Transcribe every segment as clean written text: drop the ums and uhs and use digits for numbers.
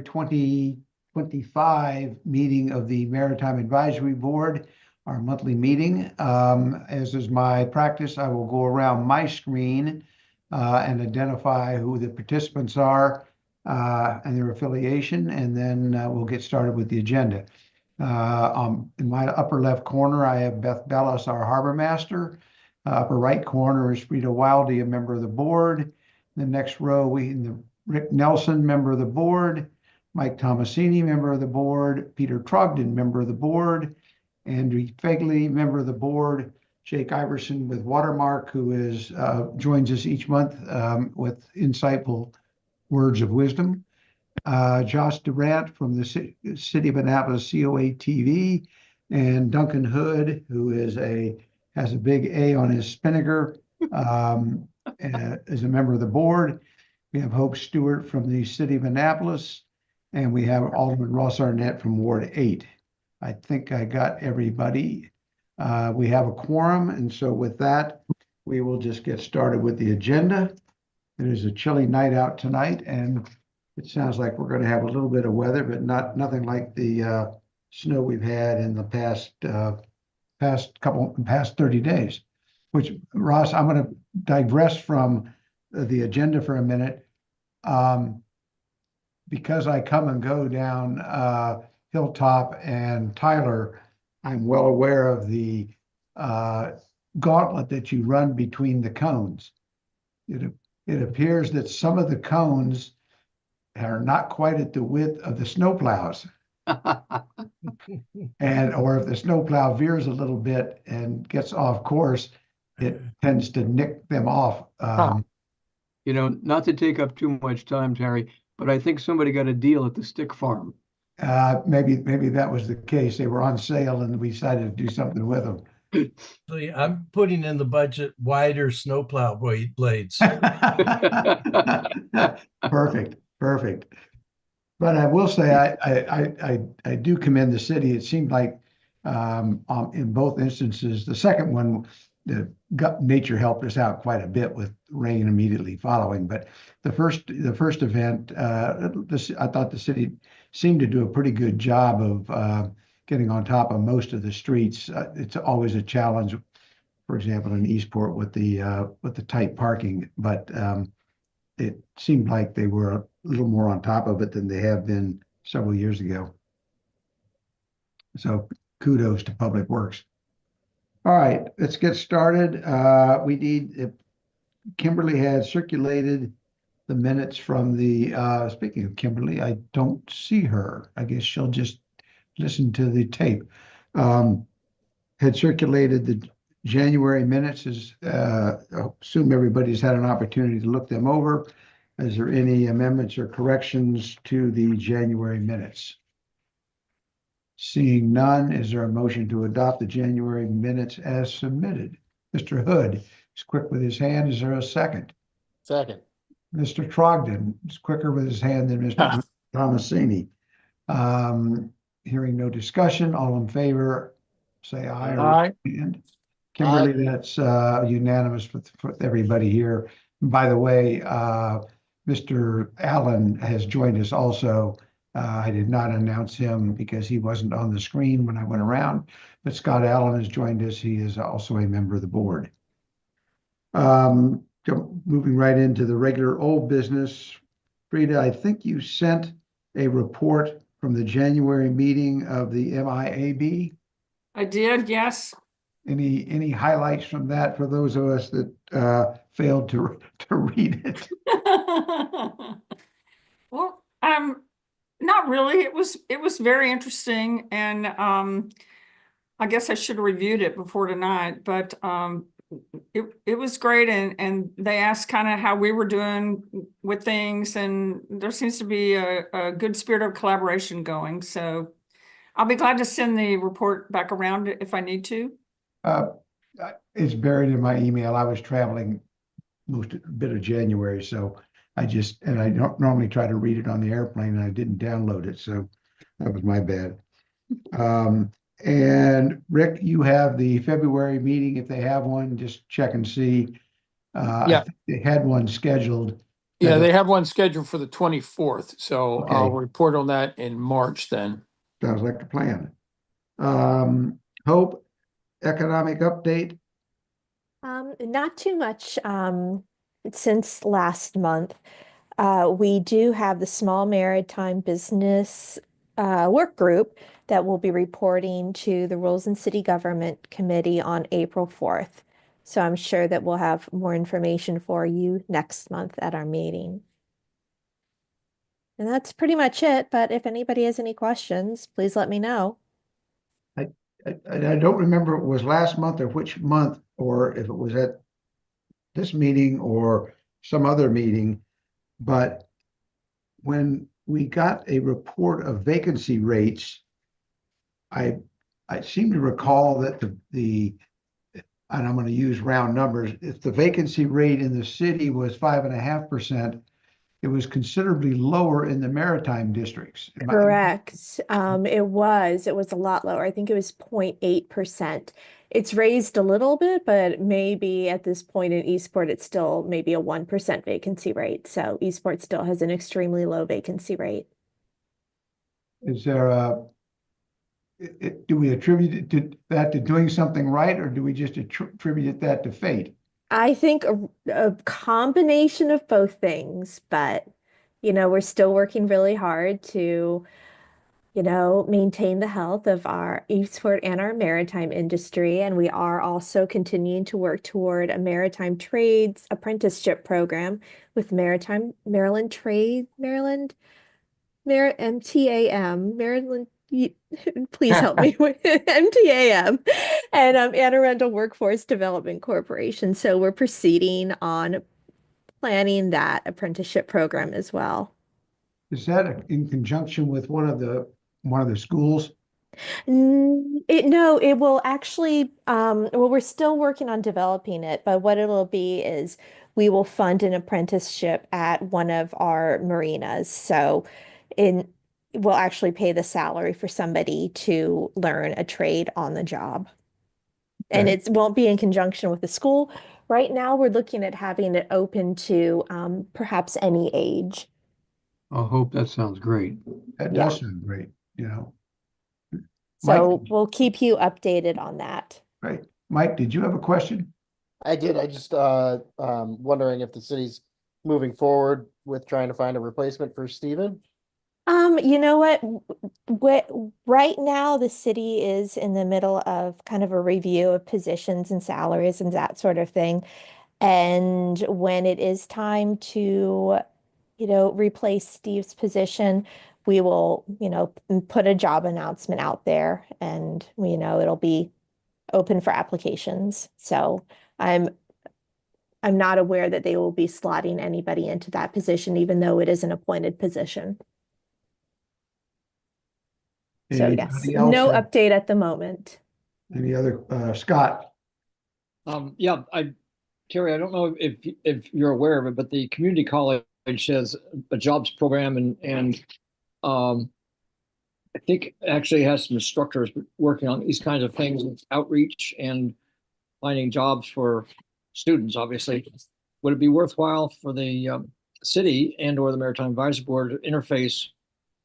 January 2025 meeting of the Maritime Advisory Board, our monthly meeting. As is my practice, I will go around my screen and identify who the participants are and their affiliation, and then we'll get started with the agenda. In my upper left corner, I have Beth Bellis, our harbor master. Upper right corner is Rita Wildy, a member of the board. The next row, Rick Nelson, member of the board. Mike Tomasini, member of the board. Peter Trogdon, member of the board. Andrew Fegley, member of the board. Jake Iverson with Watermark, who joins us each month with insightful words of wisdom. Josh Durant from the City of Annapolis COA TV, and Duncan Hood, who has a big A on his spinnaker, as a member of the board. We have Hope Stewart from the City of Annapolis, and we have Alderman Ross Arnett from Ward 8. I think I got everybody. We have a quorum, and so with that, we will just get started with the agenda. It is a chilly night out tonight, and it sounds like we're going to have a little bit of weather, but nothing like the snow we've had in the past 30 days. Which, Ross, I'm going to digress from the agenda for a minute. Because I come and go down Hilltop and Tyler, I'm well aware of the gauntlet that you run between the cones. It appears that some of the cones are not quite at the width of the snowplows. Or if the snowplow veers a little bit and gets off course, it tends to nick them off. Not to take up too much time, Terry, but I think somebody got a deal at the stick farm. Maybe that was the case. They were on sale and we decided to do something with them. I'm putting in the budget wider snowplow blades. Perfect. But I will say I do commend the city. It seemed like in both instances, the second one, nature helped us out quite a bit with rain immediately following. But the first event, I thought the city seemed to do a pretty good job of getting on top of most of the streets. It's always a challenge, for example, in Eastport with the tight parking, but it seemed like they were a little more on top of it than they have been several years ago. So kudos to Public Works. All right, let's get started. Kimberly had circulated the minutes from speaking of Kimberly, I don't see her. I guess she'll just listen to the tape. Had circulated the January minutes. I assume everybody's had an opportunity to look them over. Is there any amendments or corrections to the January minutes? Seeing none, is there a motion to adopt the January minutes as submitted? Mr. Hood is quick with his hand. Is there a second? Second. Mr. Trogdon is quicker with his hand than Mr. Tomasini. Hearing no discussion, all in favor, say aye. Aye. And Kimberly, that's unanimous with everybody here. And by the way, Mr. Allen has joined us also. I did not announce him because he wasn't on the screen when I went around, but Scott Allen has joined us. He is also a member of the board. Moving right into the regular old business. Frida, I think you sent a report from the January meeting of the MIAB. I did, yes. Any highlights from that for those of us that failed to read it? Well, not really. It was very interesting, and I guess I should have reviewed it before tonight, but it was great, and they asked kind of how we were doing with things, and there seems to be a good spirit of collaboration going. So I'll be glad to send the report back around if I need to. It's buried in my email. I was traveling most bit of January, so I don't normally try to read it on the airplane, and I didn't download it, so that was my bad. And Rick, you have the February meeting. If they have one, just check and see. Yeah. I think they had one scheduled. Yeah, they have one scheduled for the 24th, so I'll Okay. report on that in March then. Sounds like a plan. Hope, economic update. Not too much since last month. We do have the Small Maritime Business Work Group that will be reporting to the Rules and City Government Committee on April 4th. So I'm sure that we'll have more information for you next month at our meeting. And that's pretty much it, but if anybody has any questions, please let me know. I don't remember if it was last month or which month, or if it was at this meeting or some other meeting, but when we got a report of vacancy rates, I seem to recall that and I'm going to use round numbers, if the vacancy rate in the city was 5.5%, it was considerably lower in the maritime districts. Correct. It was a lot lower. I think it was 0.8%. It's raised a little bit, but maybe at this point in Eastport, it's still maybe a 1% vacancy rate. So Eastport still has an extremely low vacancy rate. Is there do we attribute that to doing something right, or do we just attribute that to fate? I think a combination of both things, but we're still working really hard to maintain the health of our Eastport and our maritime industry. And we are also continuing to work toward a maritime trades apprenticeship program with MTAM, Maryland. Please help me with MTAM and Anne Arundel Workforce Development Corporation. So we're proceeding on planning that apprenticeship program as well. Is that in conjunction with one of the schools? No, it will actually, well, we're still working on developing it, but what it'll be is we will fund an apprenticeship at one of our marinas. So we'll actually pay the salary for somebody to learn a trade on the job. And Okay. it won't be in conjunction with the school. Right now, we're looking at having it open to perhaps any age. I hope that sounds great. That Yeah. does sound great, So Mike? we'll keep you updated on that. Right. Mike, did you have a question? I did. I just wondering if the city's moving forward with trying to find a replacement for Stephen. You know what? Right now, the city is in the middle of kind of a review of positions and salaries and that sort of thing. And when it is time to, replace Steve's position, we will, put a job announcement out there and, it'll be open for applications. So I'm not aware that they will be slotting anybody into that position, even though it is an appointed position. So yes, Anybody else no have update at the moment. any other, Scott? Yeah, Terry, I don't know if you're aware of it, but the community college has a jobs program and I think actually has some instructors working on these kinds of things, with outreach and finding jobs for students, obviously. Would it be worthwhile for the city and or the Maritime Advisory Board to interface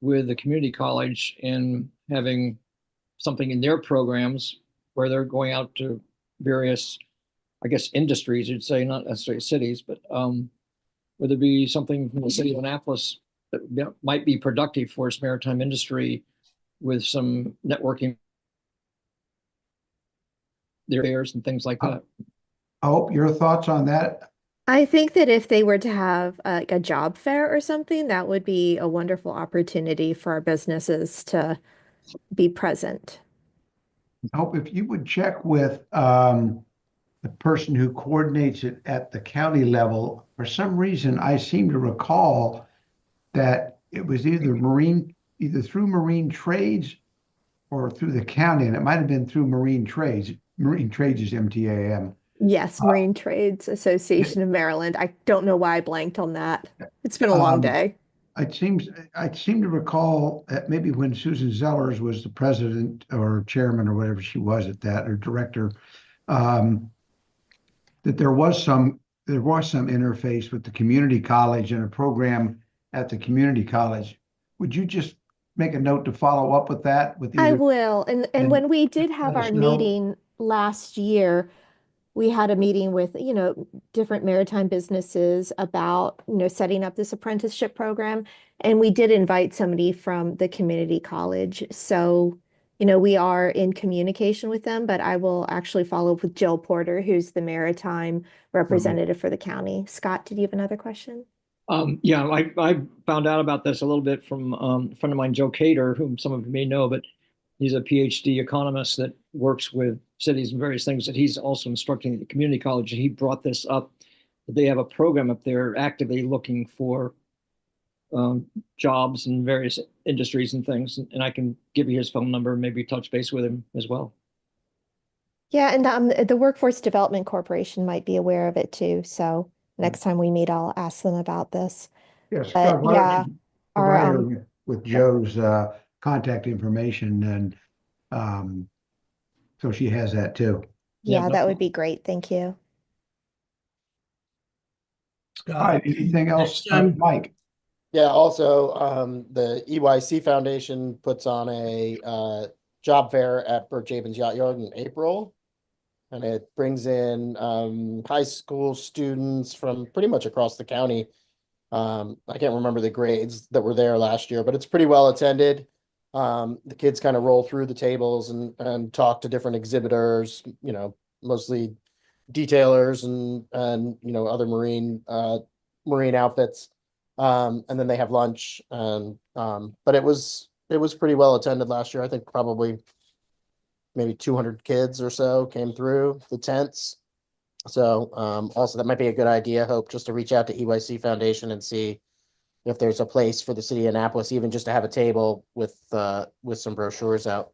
with the community college in having something in their programs where they're going out to various, I guess, industries, you'd say, not necessarily cities, but would there be something from the city of Annapolis that might be productive for its maritime industry with some networking there and things like that? Oh, your thoughts on that? I think that if they were to have like a job fair or something, that would be a wonderful opportunity for our businesses to be present. Hope if you would check with the person who coordinates it at the county level. For some reason, I seem to recall that it was either through marine trades or through the county, and it might have been through marine trades. Marine trades is MTAM. Yes, Marine Trades Association of Maryland. I don't know why I blanked on that. It's been a long day. I seem to recall that maybe when Susan Zellers was the president or chairman or whatever she was at that, or director, that there was some there was some interface with the community college and a program at the community college. Would you just make a note to follow up with that with I either? will. And when we did have let us our know. meeting last year, we had a meeting with, different maritime businesses about, setting up this apprenticeship program. And we did invite somebody from the community college. So, we are in communication with them, but I will actually follow up with Jill Porter, who's the maritime representative for the county. Scott, did you have another question? Yeah, I found out about this a little bit from a friend of mine, Joe Cater, whom some of you may know, but he's a PhD economist that works with cities and various things that he's also instructing at the community college. And he brought this up. They have a program up there actively looking for jobs in various industries and things. And I can give you his phone number and maybe touch base with him as well. Yeah, and the Workforce Development Corporation might be aware of it too. So next time we meet, I'll ask them about this. Yes, But Scott, why don't yeah, you our provide her with Joe's contact information and so she has that too. Yeah, yeah, no that would problem. be great. Thank you. All Scott, right, anything else, next time, Mike? Yeah, also, the EYC Foundation puts on a job fair at Burt Jabins Yacht Yard in April. And it brings in high school students from pretty much across the county. I can't remember the grades that were there last year, but it's pretty well attended. The kids kind of roll through the tables and talk to different exhibitors, mostly detailers and other marine outfits. And then they have lunch and but it was pretty well attended last year. I think probably maybe 200 kids or so came through the tents. So also that might be a good idea, Hope, just to reach out to EYC Foundation and see if there's a place for the city of Annapolis, even just to have a table with some brochures out.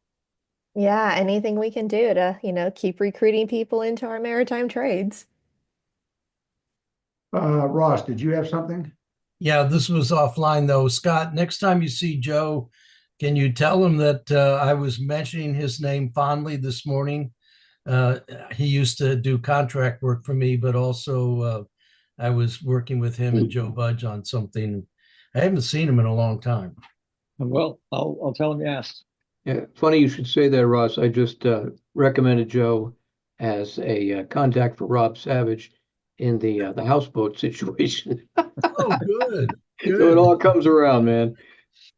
Yeah, anything we can do to, keep recruiting people into our maritime trades. Ross, did you have something? yeah, this was offline though. Scott, next time you see Joe, can you tell him that I was mentioning his name fondly this morning? He used to do contract work for me, but also I was working with him and Joe Budge on something. I haven't seen him in a long time. Well, I'll tell him you asked. Yeah, funny you should say that, Ross. I just recommended Joe as a contact for Rob Savage in the houseboat situation. Oh, good. So it Good. all comes around, man.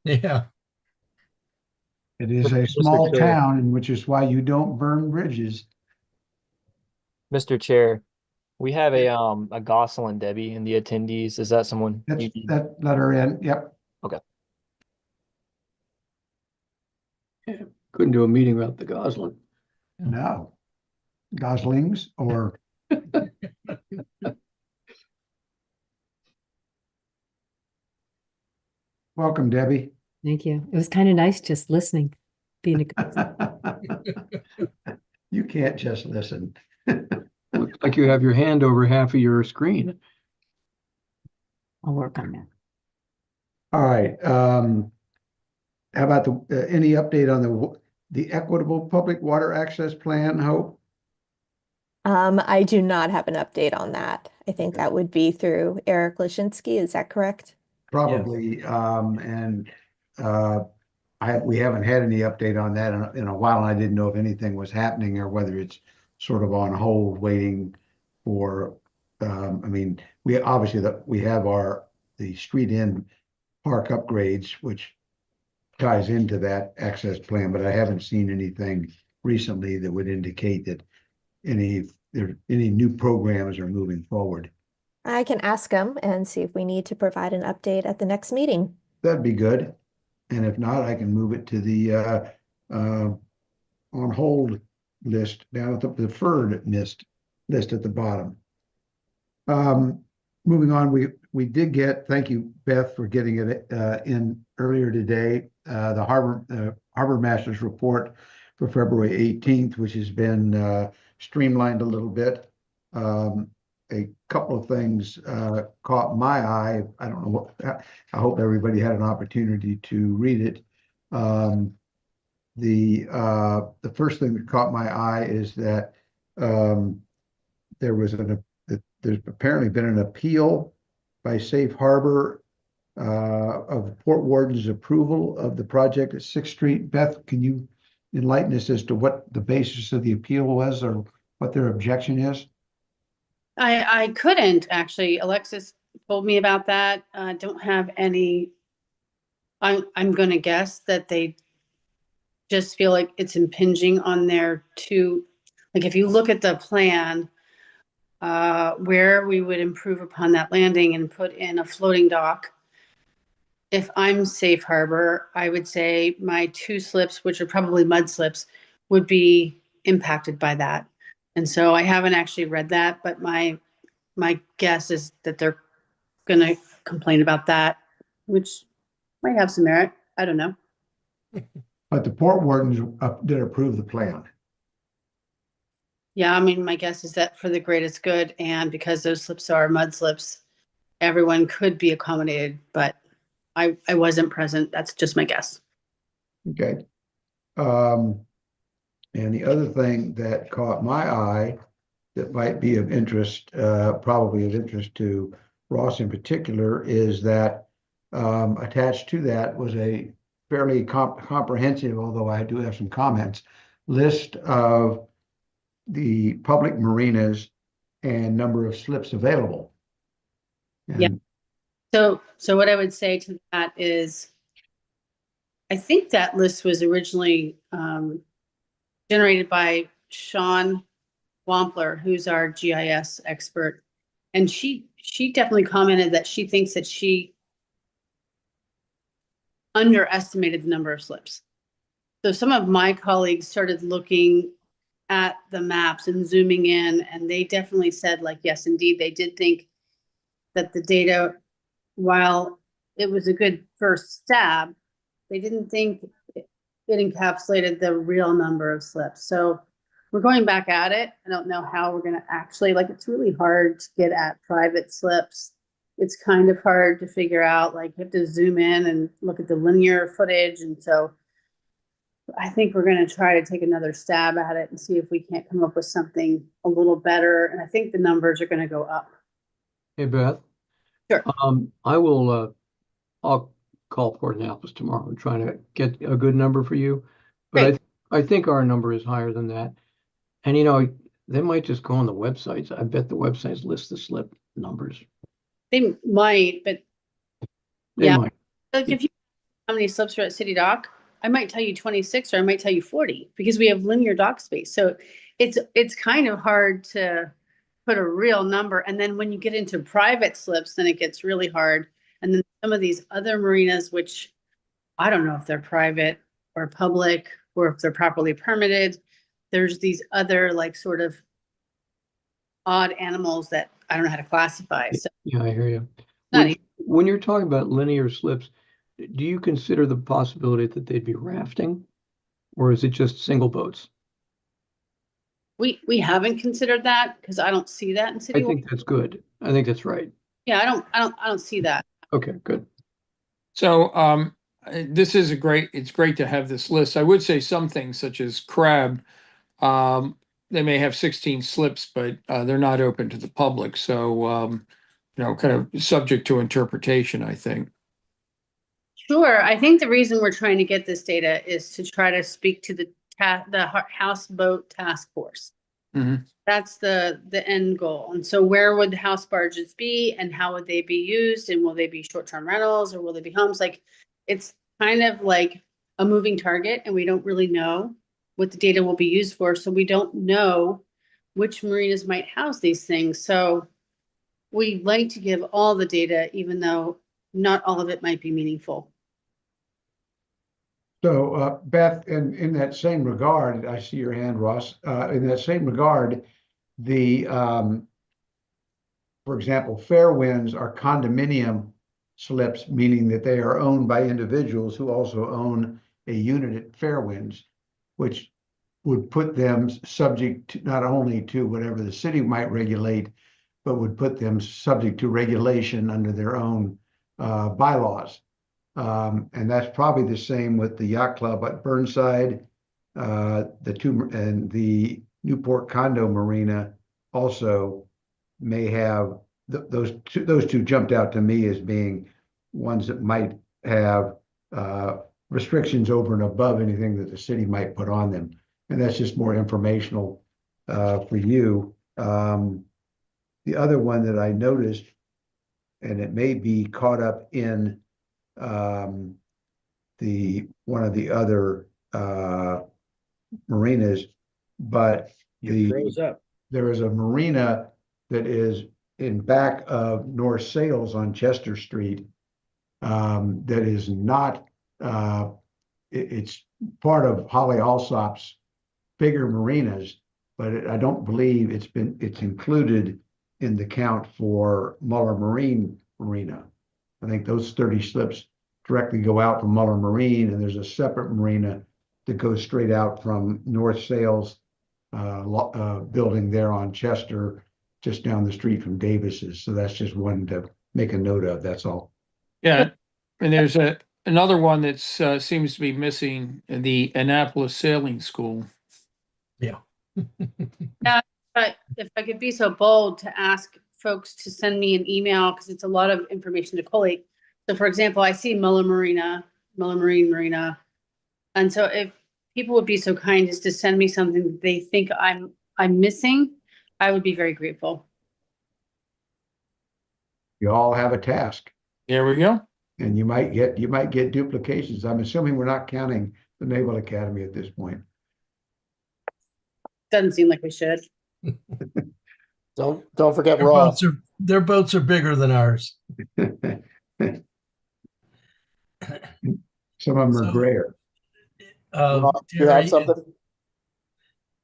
Yeah. It is a Mr. small Chair. town, and which is why you don't burn bridges. Mr. Chair, we have a Gosselin Debbie in the attendees. Is that someone? That's that letter in. Yep. Okay. Couldn't do a meeting without the Goslin. No. Goslings or welcome, Debbie. Thank you. It was kind of nice just listening, being You can't just listen. Looks like you have your hand over half of your screen. I'll work on that. All right. How about any update on the equitable public water access plan, Hope? I do not have an update on that. I think that would be through Eric Lashinsky. Is that correct? Probably. And we haven't had any update on that in a while. And I didn't know if anything was happening or whether it's sort of on hold waiting for, I mean, we obviously we have the street end park upgrades, which ties into that access plan, but I haven't seen anything recently that would indicate that any new programs are moving forward. I can ask him and see if we need to provide an update at the next meeting. That'd be good. And if not, I can move it to the on hold list down at the deferred list at the bottom. Moving on, we did get, thank you, Beth, for getting it in earlier today, the Harbor Masters report for February 18th, which has been streamlined a little bit. A couple of things caught my eye. I don't know what, I hope everybody had an opportunity to read it. The first thing that caught my eye is that there was the there's apparently been an appeal by Safe Harbor of Port Warden's approval of the project at Sixth Street. Beth, can you enlighten us as to what the basis of the appeal was or what their objection is? I couldn't actually. Alexis told me about that. Don't have any. I'm going to guess that they just feel like it's impinging on their two. Like if you look at the plan, where we would improve upon that landing and put in a floating dock. If I'm Safe Harbor, I would say my two slips, which are probably mud slips, would be impacted by that. And so I haven't actually read that, but my guess is that they're going to complain about that, which might have some merit. I don't know. But the Port Wardens did approve the plan. Yeah, I mean, my guess is that for the greatest good, and because those slips are mud slips, everyone could be accommodated, but I wasn't present. That's just my guess. Okay. And the other thing that caught my eye that might be of interest, probably of interest to Ross in particular, is that attached to that was a fairly comprehensive, although I do have some comments, list of the public marinas and number of slips available. And Yeah. So what I would say to that is, I think that list was originally generated by Sean Wampler, who's our GIS expert, and she definitely commented that she thinks that she underestimated the number of slips. So some of my colleagues started looking at the maps and zooming in, and they definitely said, like, yes, indeed, they did think that the data, while it was a good first stab, they didn't think it encapsulated the real number of slips. So we're going back at it. I don't know how we're going to actually, like, it's really hard to get at private slips. It's kind of hard to figure out, like, you have to zoom in and look at the linear footage. And so I think we're going to try to take another stab at it and see if we can't come up with something a little better. And I think the numbers are going to go up. Hey, Beth. Sure. I'll call Port Annapolis tomorrow and try to get a good number for you. But I think our number is higher than that. And, you know, they might just go on the websites. I bet the websites list the slip numbers. They might, but They yeah. might. Like if you how many slips are at City Dock, I might tell you 26 or I might tell you 40 because we have linear dock space. So it's kind of hard to put a real number. And then when you get into private slips, then it gets really hard. And then some of these other marinas, which I don't know if they're private or public or if they're properly permitted, there's these other like sort of odd animals that I don't know how to classify. So Yeah, I hear you. not When you're talking about linear slips, do you consider the possibility that they'd be rafting, or is it just single boats? we haven't considered that because I don't see that in I City. think that's good. I think that's right. Yeah, I don't see that. Okay, good. So this is it's great to have this list. I would say some things such as crab, they may have 16 slips, but they're not open to the public. So, you know, kind of subject to interpretation, I think. Sure. I think the reason we're trying to get this data is to try to speak to the houseboat task force. Mhm. That's the end goal. And so where would the house barges be and how would they be used? And will they be short-term rentals or will they be homes? Like it's kind of like a moving target and we don't really know what the data will be used for. So we don't know which marinas might house these things. So we like to give all the data, even though not all of it might be meaningful. So, Beth, in that same regard, I see your hand, Ross. In that same regard, for example, Fairwinds are condominium slips, meaning that they are owned by individuals who also own a unit at Fairwinds, which would put them subject to not only to whatever the city might regulate, but would put them subject to regulation under their own bylaws. And that's probably the same with the yacht club at Burnside, the Newport Condo Marina also may have, those two jumped out to me as being ones that might have restrictions over and above anything that the city might put on them. And that's just more informational for you. The other one that I noticed, and it may be caught up in one of the other marinas, but You froze up. there is a marina that is in back of North Sales on Chester Street that is not, it's part of Holly Alsop's bigger marinas, but I don't believe it's included in the count for Muller Marine Marina. I think those 30 slips directly go out from Muller Marine, and there's a separate marina that goes straight out from North Sales building there on Chester, just down the street from Davis's. So that's just one to make a note of. That's all. Yeah, and there's another one that seems to be missing, the Annapolis Sailing School. Yeah. But if I could be so bold to ask folks to send me an email, because it's a lot of information to collate. So for example, I see Muller Marine Marina. And so if people would be so kind as to send me something that they think I'm missing, I would be very grateful. You all have a task, There we go. and you might get duplications. I'm assuming we're not counting the Naval Academy at this point. Doesn't seem like we should. Don't forget Ross. Their boats are bigger than ours. Some of them are So, grayer. Ross, you Terry, have something?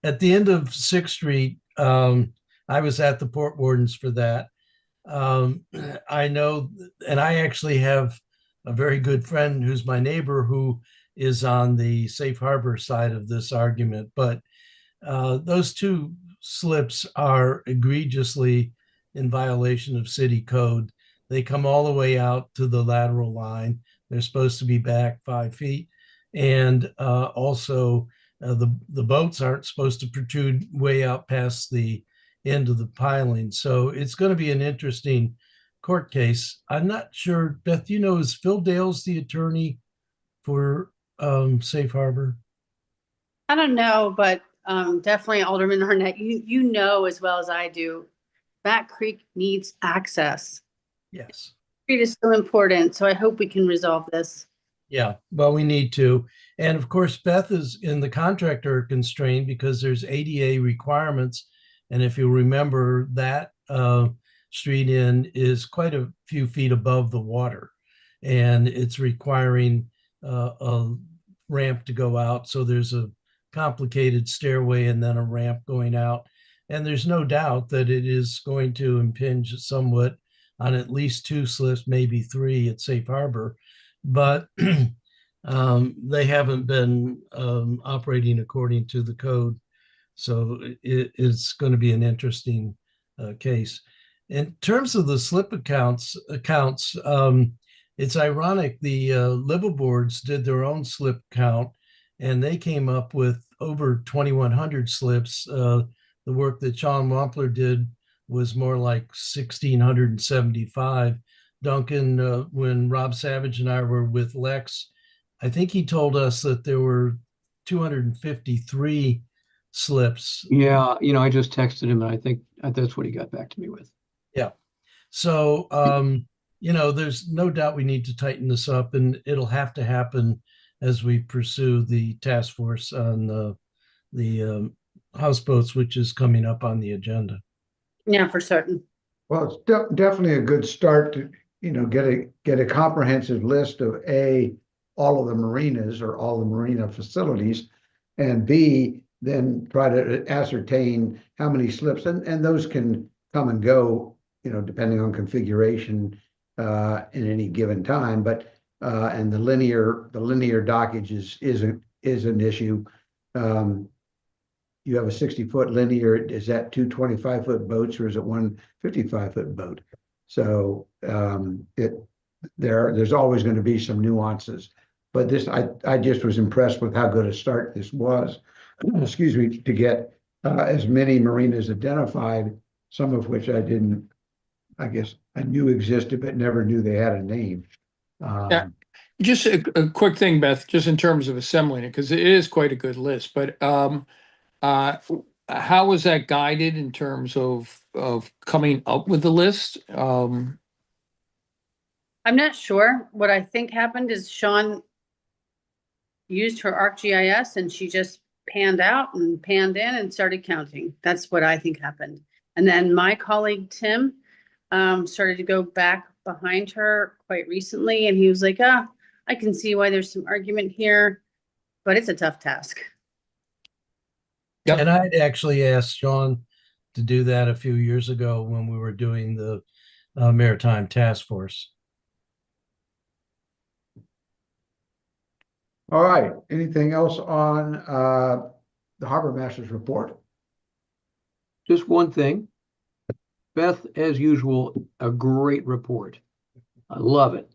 at the end of 6th Street, I was at the Port Wardens for that. I know, and I actually have a very good friend who's my neighbor who is on the safe harbor side of this argument. But those two slips are egregiously in violation of city code. They come all the way out to the lateral line. They're supposed to be back 5 feet. And also the boats aren't supposed to protrude way out past the end of the piling. So it's going to be an interesting court case. I'm not sure, Beth, is Phil Dales the attorney for Safe Harbor? I don't know, but definitely Alderman Arnett, you know as well as I do, that creek needs access. Yes. Street is so important, so I hope we can resolve this. Yeah, well, we need to. And of course, Beth is in the contractor constraint because there's ADA requirements. And if you remember, that street end is quite a few feet above the water. And it's requiring a ramp to go out. So there's a complicated stairway and then a ramp going out. And there's no doubt that it is going to impinge somewhat on at least 2 slips, maybe 3 at Safe Harbor. But they haven't been operating according to the code. So it's going to be an interesting case. In terms of the slip accounts, it's ironic. The liveaboards did their own slip count, and they came up with over 2,100 slips. The work that Sean Wampler did was more like 1,675. Duncan, when Rob Savage and I were with Lex, I think he told us that there were 253 slips. Yeah, I just texted him, and I think that's what he got back to me with. Yeah. So, there's no doubt we need to tighten this up, and it'll have to happen as we pursue the task force on the houseboats, which is coming up on the agenda. Yeah, for certain. Well, it's definitely a good start to, get a comprehensive list of all of the marinas or all the marina facilities, and B, then try to ascertain how many slips, and those can come and go, depending on configuration in any given time. But and the linear dockage is an issue. You have a 60-foot linear. Is that 2 25-foot boats, or is it one 55-foot boat? So there's always going to be some nuances. But this, I just was impressed with how good a start this was. Excuse me, to get as many marinas identified some of which I guess I knew existed, but never knew they had a name. Yeah. Just a quick thing, Beth, just in terms of assembling it, because it is quite a good list, but how was that guided in terms of coming up with the list? I'm not sure. What I think happened is Sean used her ArcGIS and she just panned out and panned in and started counting. That's what I think happened. And then my colleague, Tim, started to go back behind her quite recently. And he was like, I can see why there's some argument here, but it's a tough task. Yep. And I'd actually asked Sean to do that a few years ago when we were doing the Maritime Task Force. All right, anything else on the Harbor Master's report? Just one thing. Beth, as usual, a great report. I love it.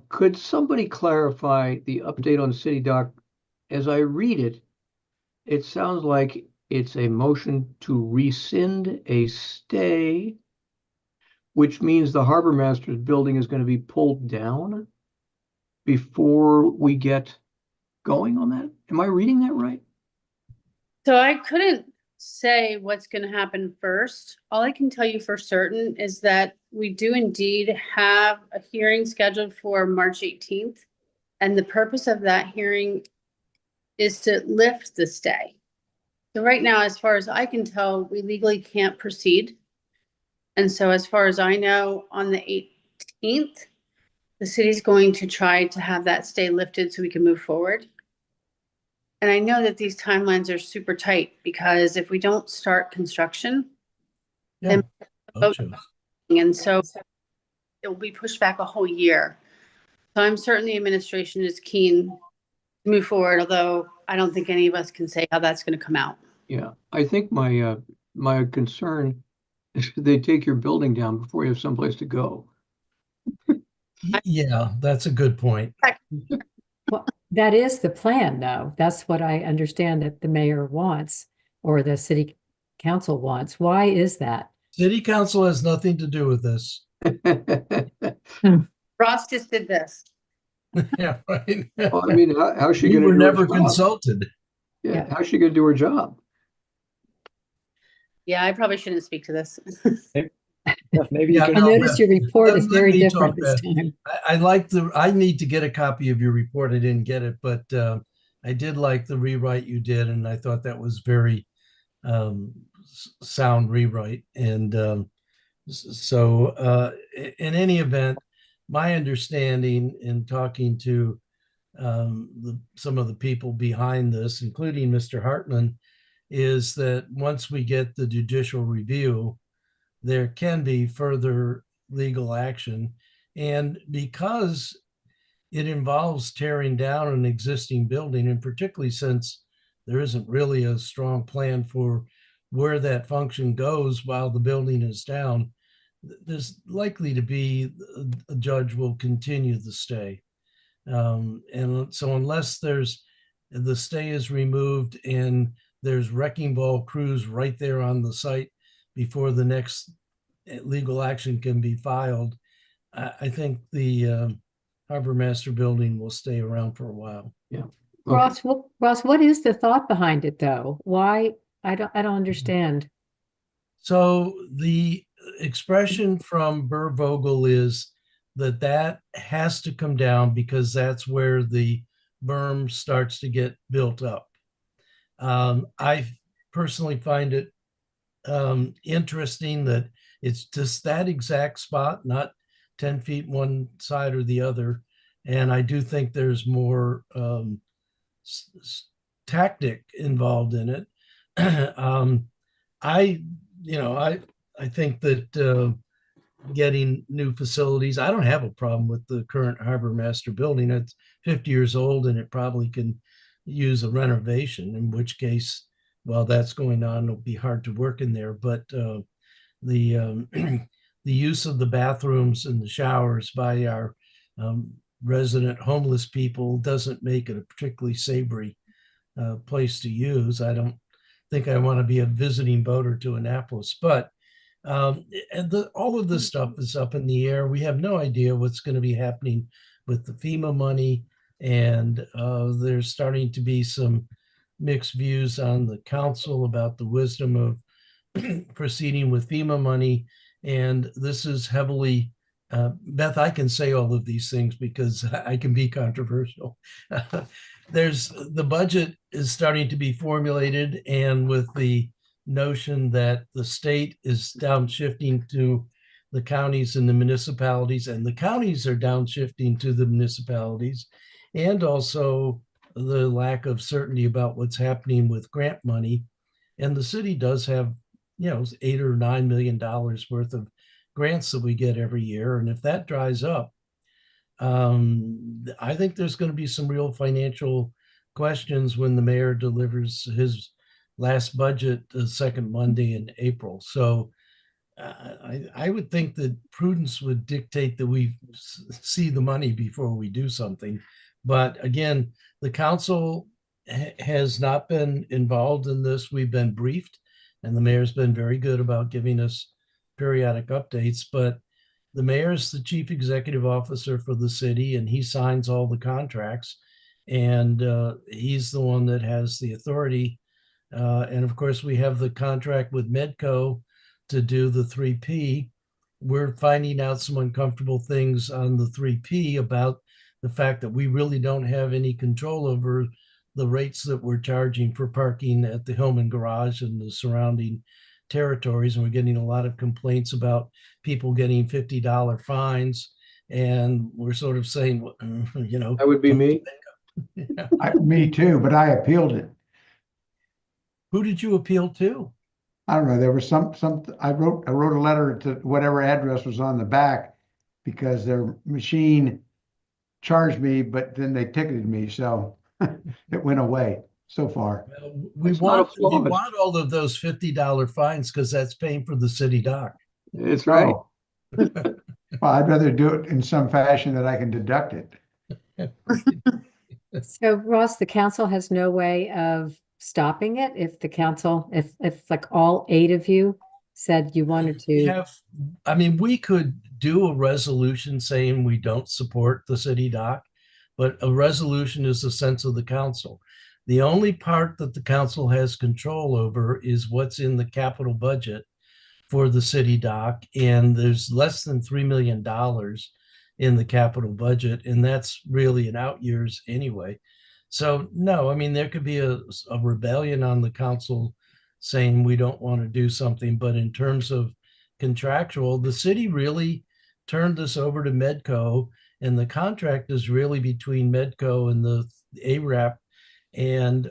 Could somebody clarify the update on City Dock? As I read it, it sounds like it's a motion to rescind a stay, which means the Harbor Master's building is going to be pulled down before we get going on that. Am I reading that right? So I couldn't say what's going to happen first. All I can tell you for certain is that we do indeed have a hearing scheduled for March 18th. And the purpose of that hearing is to lift the stay. So right now, as far as I can tell, we legally can't proceed. And so as far as I know, on the 18th, the city's going to try to have that stay lifted so we can move forward. And I know that these timelines are super tight because if we don't start construction, Yeah. and so it will be pushed back a whole year. So I'm certain the administration is keen to move forward, although I don't think any of us can say how that's going to come out. Yeah, I think my concern is they take your building down before you have someplace to go. Yeah, that's a good point. Well, that is the plan, though. That's what I understand that the mayor wants or the city council wants. Why is that? City council has nothing to do with this. Ross just did this. Yeah, right. Well, I mean, how's she We going to were do her never job? consulted. Yeah, how's she going to do her job? Yeah, I probably shouldn't speak to this. Maybe you Yeah, can. I no, noticed Beth, your report is let very me different talk, this Beth. time. I need to get a copy of your report. I didn't get it, but I did like the rewrite you did, and I thought that was very sound rewrite. And so in any event, my understanding in talking to some of the people behind this, including Mr. Hartman, is that once we get the judicial review, there can be further legal action. And because it involves tearing down an existing building, and particularly since there isn't really a strong plan for where that function goes while the building is down, there's likely to be a judge will continue the stay. And so unless the stay is removed and there's wrecking ball crews right there on the site before the next legal action can be filed, I think the Harbor Master building will stay around for a while. Yeah. Ross, what is the thought behind it, though? Why? I don't understand. So the expression from Burr Vogel is that has to come down because that's where the berm starts to get built up. I personally find it interesting that it's just that exact spot, not 10 feet one side or the other. And I do think there's more tactic involved in it. I think that getting new facilities, I don't have a problem with the current Harbor Master building. It's 50 years old and it probably can use a renovation, in which case, while that's going on, it'll be hard to work in there. But the the use of the bathrooms and the showers by our resident homeless people doesn't make it a particularly savory place to use. I don't think I want to be a visiting boater to Annapolis, but And all of this stuff is up in the air. We have no idea what's going to be happening with the FEMA money. And there's starting to be some mixed views on the council about the wisdom of proceeding with FEMA money. And this is heavily, Beth, I can say all of these things because I can be controversial. The budget is starting to be formulated, and with the notion that the state is downshifting to the counties and the municipalities, and the counties are downshifting to the municipalities, and also the lack of certainty about what's happening with grant money. And the city does have, $8 or $9 million worth of grants that we get every year. And if that dries up, I think there's going to be some real financial questions when the mayor delivers his last budget the second Monday in April. So I would think that prudence would dictate that we see the money before we do something. But again, the council has not been involved in this. We've been briefed, and the mayor's been very good about giving us periodic updates. But the mayor is the chief executive officer for the city, and he signs all the contracts. And he's the one that has the authority. And of course, we have the contract with Medco to do the 3P. We're finding out some uncomfortable things on the 3P about the fact that we really don't have any control over the rates that we're charging for parking at the Hillman Garage and the surrounding territories. And we're getting a lot of complaints about people getting $50 fines. And we're sort of saying, That would be me. Me too, but I appealed it. Who did you appeal to? I don't know. There was some, I wrote a letter to whatever address was on the back because their machine charged me, but then they ticketed me. So it went away so far. Well, we want all of those $50 fines because that's paying for the city dock. It's right. Oh. Well, I'd rather do it in some fashion that I can deduct it. So Ross, the council has no way of stopping it if the council, if like all 8 of you said you wanted to. We could do a resolution saying we don't support the city dock, but a resolution is the sense of the council. The only part that the council has control over is what's in the capital budget for the city dock. And there's less than $3 million in the capital budget. And that's really in out years anyway. So no, there could be a rebellion on the council saying we don't want to do something. But in terms of contractual, the city really turned this over to Medco, and the contract is really between Medco and the ARAP, and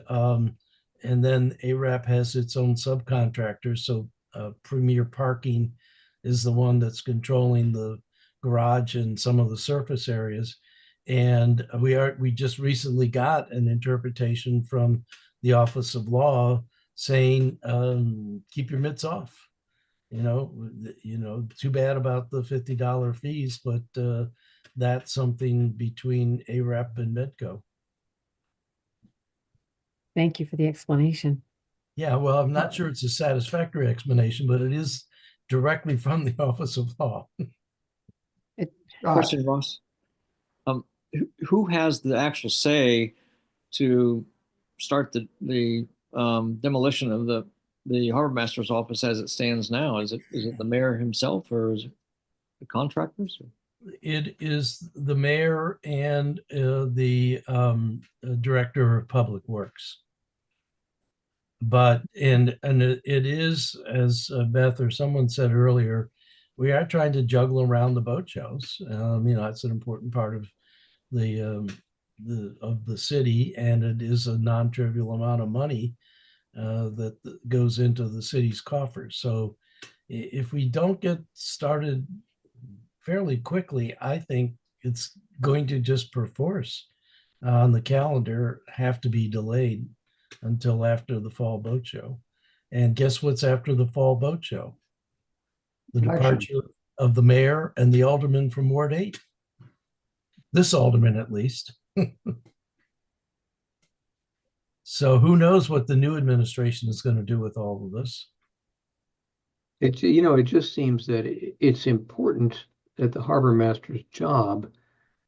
then ARAP has its own subcontractor. So Premier Parking is the one that's controlling the garage and some of the surface areas. And we just recently got an interpretation from the Office of Law saying, keep your mitts off. Too bad about the $50 fees, but that's something between ARAP and Medco. Thank you for the explanation. Yeah, well, I'm not sure it's a satisfactory explanation, but it is directly from the Office of Law. Question, Ross. Who has the actual say to start the demolition of the harbor master's office as it stands now? Is it the mayor himself, or is it the contractors? It is the mayor and the director of public works. But and it is, as Beth or someone said earlier, we are trying to juggle around the boat shows. It's an important part of the city, and it is a non-trivial amount of money that goes into the city's coffers. So if we don't get started fairly quickly, I think it's going to just perforce on the calendar have to be delayed until after the fall boat show. And guess what's after the fall boat show? The departure of the mayor and the alderman from Ward 8. This alderman, at least. So who knows what the new administration is going to do with all of this? It's, you know, it just seems that it's important that the harbor master's job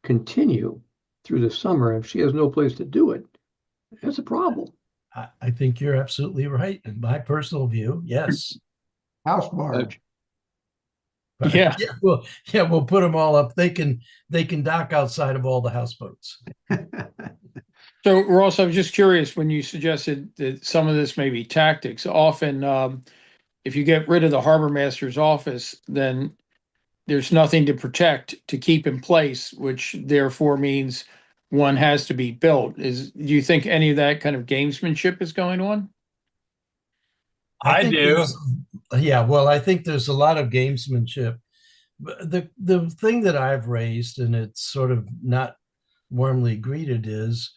continue through the summer. If she has no place to do it, that's a problem. I think you're absolutely right. In my personal view, yes. House barge. But Yeah. yeah, we'll put them all up. They can dock outside of all the houseboats. So Ross, I was just curious when you suggested that some of this may be tactics. Often, if you get rid of the harbor master's office, then there's nothing to protect to keep in place, which therefore means one has to be built. Do you think any of that kind of gamesmanship is going on? I think do. Yeah, well, I think there's a lot of gamesmanship. But the thing that I've raised, and it's sort of not warmly greeted, is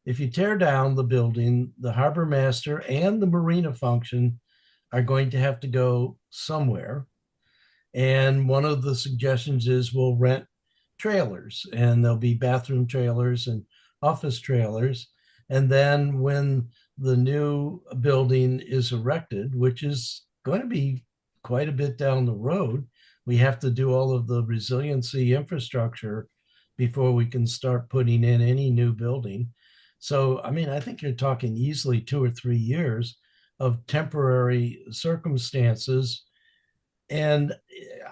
if you tear down the building, the harbor master and the marina function are going to have to go somewhere. And one of the suggestions is we'll rent trailers, and there'll be bathroom trailers and office trailers. And then when the new building is erected, which is going to be quite a bit down the road, we have to do all of the resiliency infrastructure before we can start putting in any new building. So, I mean, I think you're talking easily 2 or 3 years of temporary circumstances. And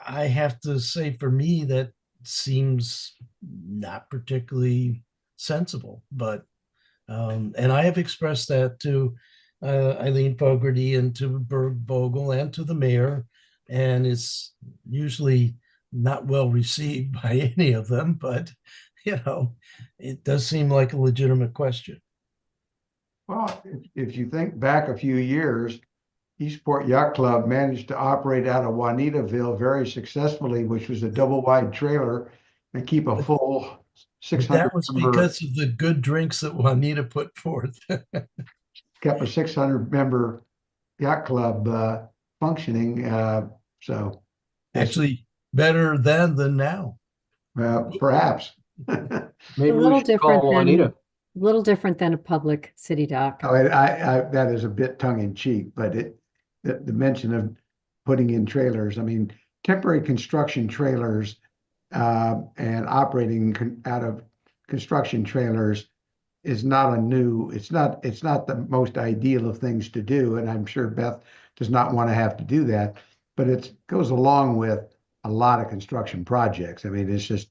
I have to say, for me, that seems not particularly sensible. But and I have expressed that to Eileen Fogarty and to Berg Vogel and to the mayor, and it's usually not well received by any of them. But it does seem like a legitimate question. Well, if you think back a few years, Eastport Yacht Club managed to operate out of Juanitaville very successfully, which was a double wide trailer, and keep a full But 600 that was member, because of the good drinks that Juanita put forth. kept a 600 member yacht club functioning. So Actually, better then than now. perhaps. Maybe A we little should different call than, Juanita. little different than a public city dock. I that is a bit tongue in cheek, but the mention of putting in trailers, I mean, temporary construction trailers and operating out of construction trailers is not it's not the most ideal of things to do. And I'm sure Beth does not want to have to do that, but it goes along with a lot of construction projects. I mean, it's just,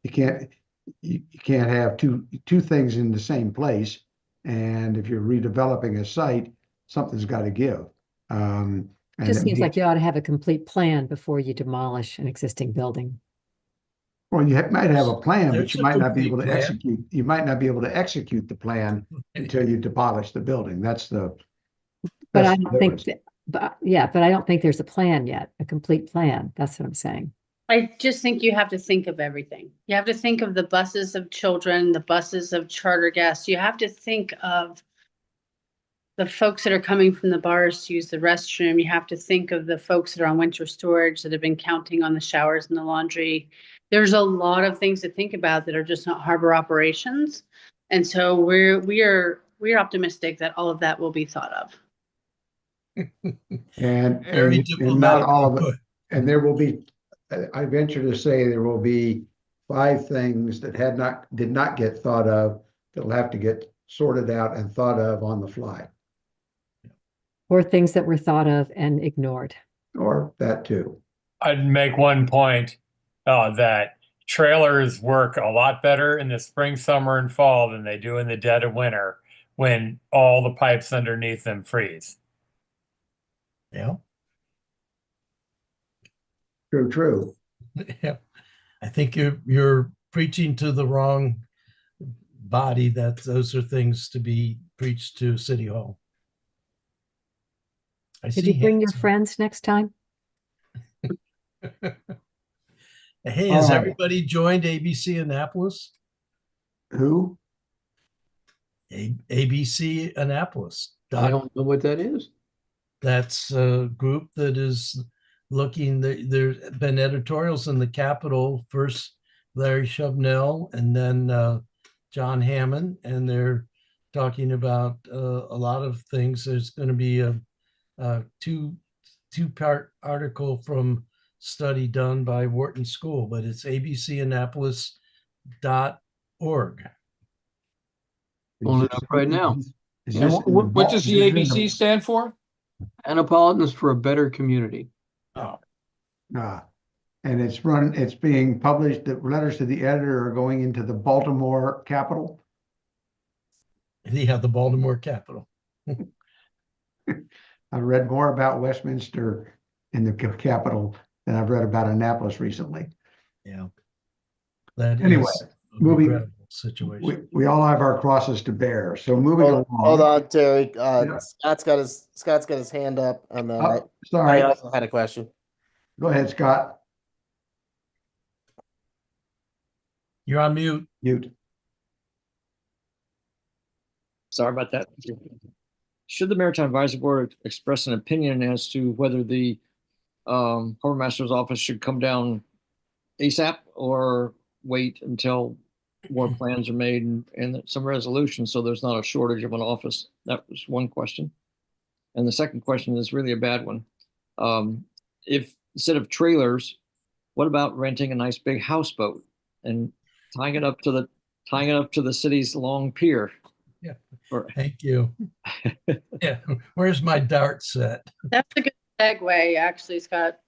you can't have two things in the same place. And if you're redeveloping a site, something's got to give. And Just it seems like makes- you ought to have a complete plan before you demolish an existing building. Well, you might have a plan, but There's you a might not be complete able to plan. execute. You might not be able to execute the plan until you demolish the building. That's But that's I the don't think difference. but I don't think there's a plan yet, a complete plan. That's what I'm saying. I just think you have to think of everything. You have to think of the buses of children, the buses of charter guests. You have to think of the folks that are coming from the bars to use the restroom. You have to think of the folks that are on winter storage that have been counting on the showers and the laundry. There's a lot of things to think about that are just not harbor operations. And so we're optimistic that all of that will be thought of. And Very not all of diplomatically it. put. And there will be, I venture to say, there will be 5 things that did not get thought of that'll have to get sorted out and thought of on the fly, Or things that were thought of and ignored. or that too. I'd make one point that trailers work a lot better in the spring, summer, and fall than they do in the dead of winter when all the pipes underneath them freeze. Yeah. True. Yeah. I think you're preaching to the wrong body, that those are things to be preached to City Hall. I Did see you bring your hands. friends next time? Hey, All has right. everybody joined ABC Annapolis? Who? ABC Annapolis. I don't know what that is. That's a group that is looking, there's been editorials in the Capitol, first Larry Chubnell and then John Hammond, and they're talking about a lot of things. There's going to be two two-part article from study done by Wharton School, but it's abcannapolis.org. Pulling it up right now. Is And this in the what does the is this in ABC stand for? Annapolitans for a Better Community. Oh, And it's being published, the letters to the editor are going into the Baltimore Capital. Yeah, the Baltimore Capital. I read more about Westminster in the Capitol than I've read about Annapolis recently. Yeah. That Anyway, is a moving- regrettable situation. We all have our crosses to bear. So moving along. Hold on, Terry. Yeah. Scott's got his hand up, and then I Sorry, also had a question. go ahead, Scott. You're on mute. Mute. Sorry about that. Should the Maritime Advisory Board express an opinion as to whether the Harbor Master's office should come down ASAP or wait until more plans are made and some resolution so there's not a shortage of an office? That was one question. And the second question is really a bad one. If instead of trailers, what about renting a nice big houseboat and tying it up to the city's long pier? Yeah. Or, Thank you. Yeah. Where's my dart set? That's a good segue, actually, Scott.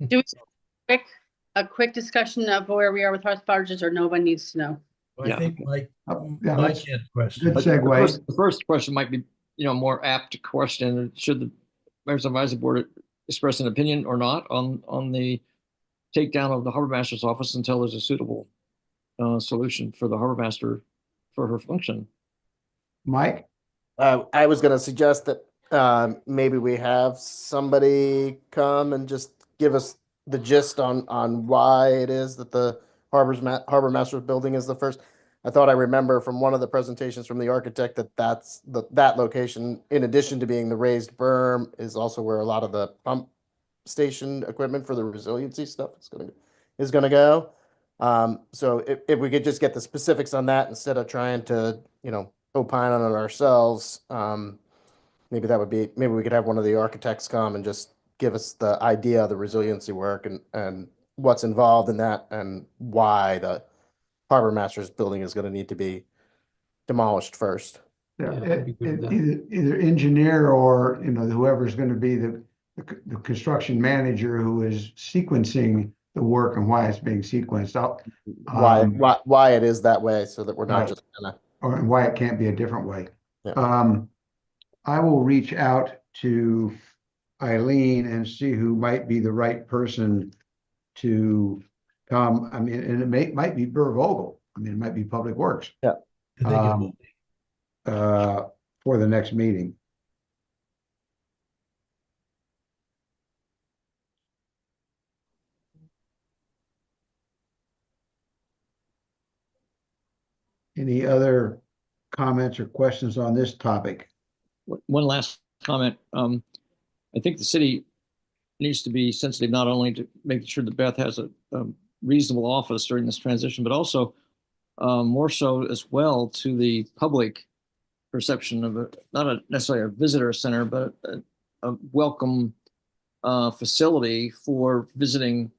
Do we a quick discussion of where we are with horse barges, or no one needs to know? I Yeah. think Mike Yeah, Mike that's had a question. good but segue. the first question might be, more apt question. Should the Mayor's Advisory Board express an opinion or not on the takedown of the Harbor Master's office until there's a suitable solution for the Harbor Master for her function? Mike? I was going to suggest that maybe we have somebody come and just give us the gist on why it is that the Harbor Master's building is the first. I thought I remember from one of the presentations from the architect that location, in addition to being the raised berm, is also where a lot of the pump station equipment for the resiliency stuff is going to go. So if we could just get the specifics on that instead of trying to opine on it ourselves, maybe we could have one of the architects come and just give us the idea of the resiliency work and what's involved in that and why the Harbor Master's building is going to need to be demolished first. Yeah, Yeah, I'd be good with that. either engineer or, whoever's going to be the construction manager who is sequencing the work and why it's being sequenced out. Why it is that way, so that we're not Right. just gonna. And why it can't be a different way. Yeah. I will reach out to Eileen and see who might be the right person to come. I mean, and it might be Burr Vogel. I mean, it might be Public Works. Yeah. I think it will be. For the next meeting. Any other comments or questions on this topic? One last comment. I think the city needs to be sensitive not only to making sure that Beth has a reasonable office during this transition, but also more so as well to the public perception of not necessarily a visitor center, but a welcome facility for visiting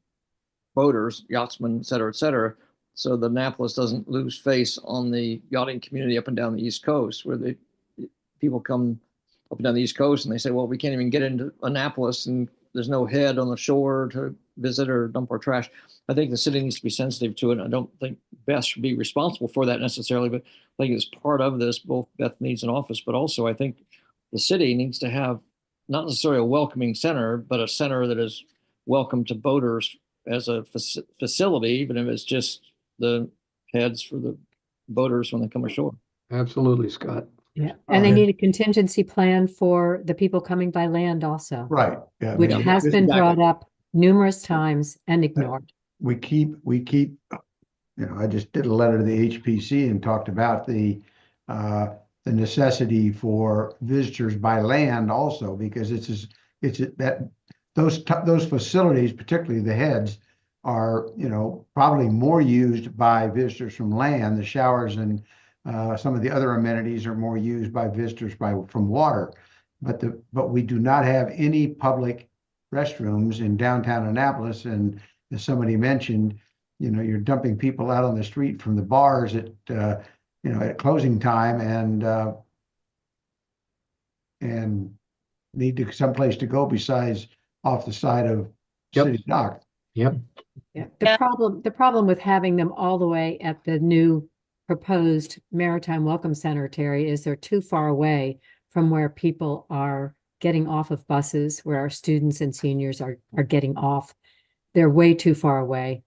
boaters, yachtsmen, et cetera, so the Annapolis doesn't lose face on the yachting community up and down the East Coast, where people come up and down the East Coast and they say, well, we can't even get into Annapolis and there's no head on the shore to visit or dump our trash. I think the city needs to be sensitive to it. I don't think Beth should be responsible for that necessarily, but I think as part of this, both Beth needs an office, but also I think the city needs to have not necessarily a welcoming center, but a center that is welcome to boaters as a facility, even if it's just the heads for the boaters when they come ashore. Absolutely, Scott. Yeah, and they need a contingency plan for the people coming by land also. Right. Yeah. Which I mean, has been brought up numerous times and ignored. We keep, I just did a letter to the HPC and talked about the necessity for visitors by land also, because those facilities, particularly the heads, are, probably more used by visitors from land. The showers and some of the other amenities are more used by visitors from water. but we do not have any public restrooms in downtown Annapolis. And as somebody mentioned, you're dumping people out on the street from the bars at at closing time, and need to someplace to go besides off the side of Yep. City Dock. Yep. Yeah, Yeah. the problem with having them all the way at the new proposed Maritime Welcome Center, Terry, is they're too far away from where people are getting off of buses, where our students and seniors are getting off. They're way too far away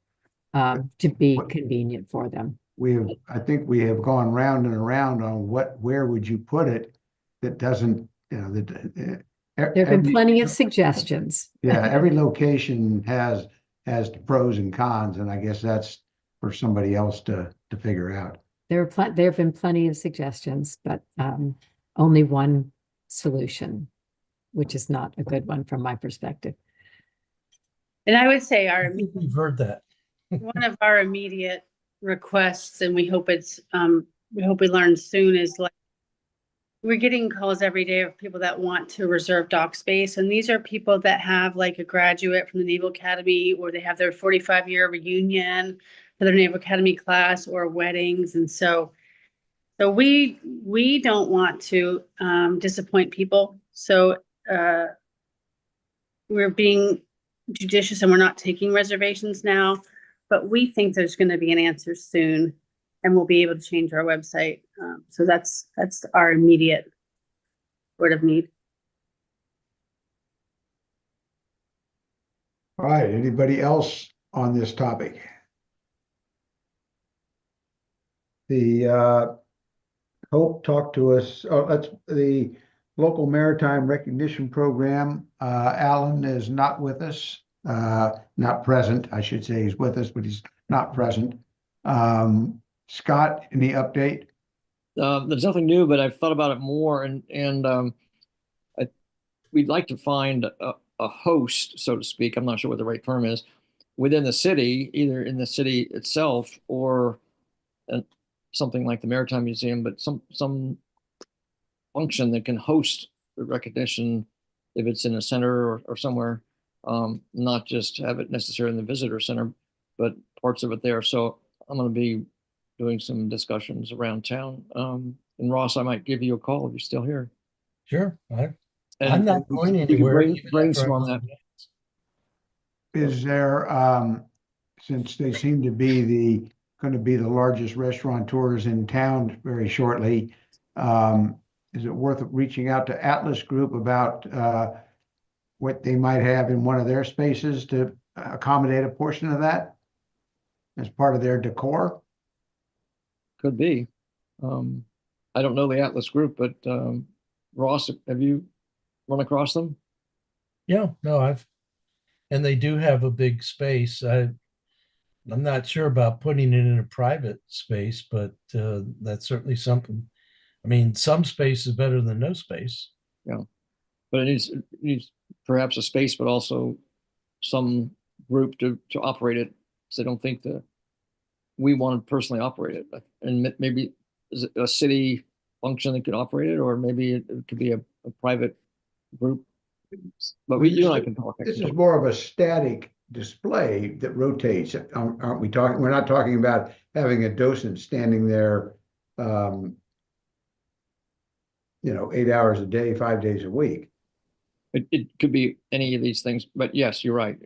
to be convenient for them. I think we have gone round and around on where would you put it that doesn't, There have been plenty of suggestions. Yeah, every location has the pros and cons, and I guess that's for somebody else to figure out. There have been plenty of suggestions, but only one solution, which is not a good one from my perspective. And I would say I think we've heard that. one of our immediate requests, and we hope we learn soon, is like, we're getting calls every day of people that want to reserve dock space. And these are people that have like a graduate from the Naval Academy, or they have their 45-year reunion for their Naval Academy class, or weddings. And so we don't want to disappoint people. So we're being judicious and we're not taking reservations now, but we think there's going to be an answer soon, and we'll be able to change our website. So that's our immediate sort of need. All right, anybody else on this topic? The Hope talked to us. Oh, that's the local maritime recognition program. Alan is not with us, not present. I should say he's with us, but he's not present. Scott, any update? There's nothing new, but I've thought about it more, and we'd like to find a host, so to speak. I'm not sure what the right term is, within the city, either in the city itself or something like the Maritime Museum, but some function that can host the recognition if it's in a center or somewhere, not just have it necessarily in the visitor center, but parts of it there. So I'm going to be doing some discussions around town. And Ross, I might give you a call if you're still here. Sure. I'm And not going you can anywhere. even after I brainstorm on that. Is there, since they seem to be going to be the largest restaurateurs in town very shortly, is it worth reaching out to Atlas Group about what they might have in one of their spaces to accommodate a portion of that as part of their decor? Could be. I don't know the Atlas Group, but Ross, have you run across them? Yeah, no, and they do have a big space. I'm not sure about putting it in a private space, but that's certainly something. I mean, some space is better than no space. Yeah, but it needs perhaps a space, but also some group to operate it. So I don't think that we want to personally operate it, and maybe is it a city function that could operate it, or maybe it could be a private group. But you and I can talk. This is more of a static display that rotates, aren't we talking? We're not talking about having a docent standing there, 8 hours a day, 5 days a week. It could be any of these things, but yes, you're right.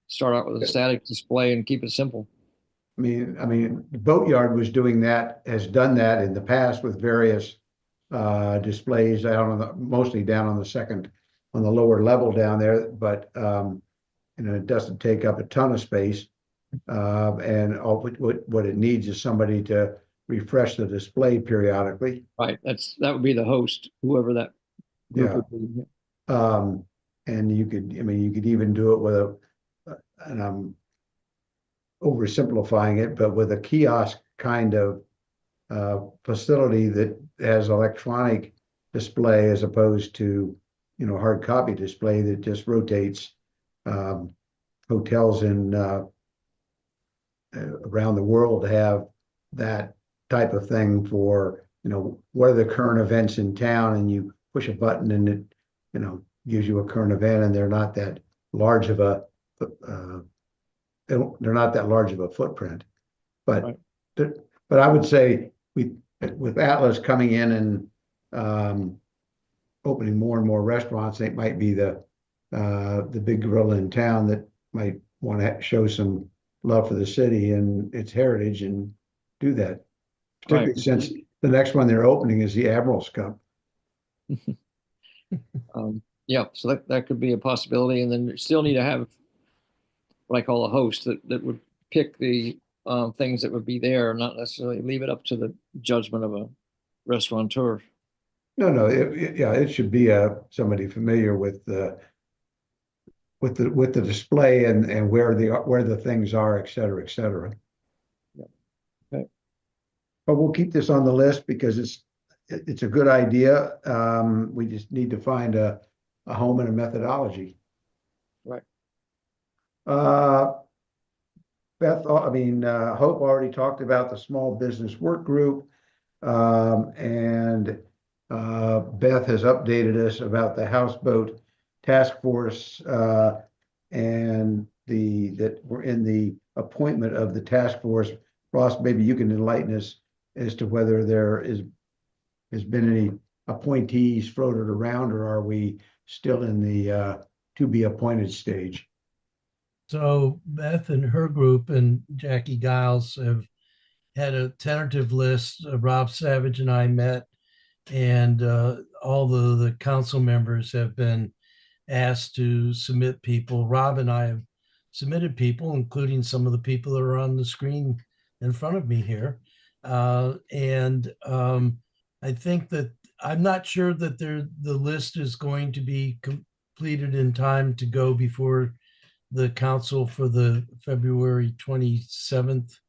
Start out with a static display and keep it simple. I mean, the Boatyard was doing that, has done that in the past with various displays mostly down on the lower level down there, but it doesn't take up a ton of space. And what it needs is somebody to refresh the display periodically. Right, that would be the host, whoever that group would be. And you could even do it with and I'm oversimplifying it, but with a kiosk kind of facility that has electronic display as opposed to hard copy display that just rotates. Hotels in around the world have that type of thing for what are the current events in town, and you push a button and it gives you a current event, and they're not that large of a, they're not that large of a footprint. But, Right. but I would say with Atlas coming in and opening more and more restaurants, it might be the big gorilla in town that might want to show some love for the city and its heritage and do that. Particularly Right. since the next one they're opening is the Admiral's Cup. Yeah, so that could be a possibility. And then you still need to have what I call a host that would pick the things that would be there, not necessarily leave it up to the judgment of a restaurateur. No, it should be somebody familiar with the display and where the things are, et cetera, et cetera. Yep. Okay. But we'll keep this on the list because it's a good idea. We just need to find a home and a methodology. Right. Hope already talked about the small business work group. And Beth has updated us about the houseboat task force and that we're in the appointment of the task force. Ross, maybe you can enlighten us as to whether there has been any appointees floated around, or are we still in the to be appointed stage? So Beth and her group and Jackie Giles have had a tentative list. Rob Savage and I met, and all the council members have been asked to submit people. Rob and I have submitted people, including some of the people that are on the screen in front of me here. I think that I'm not sure that the list is going to be completed in time to go before the council for the February 27th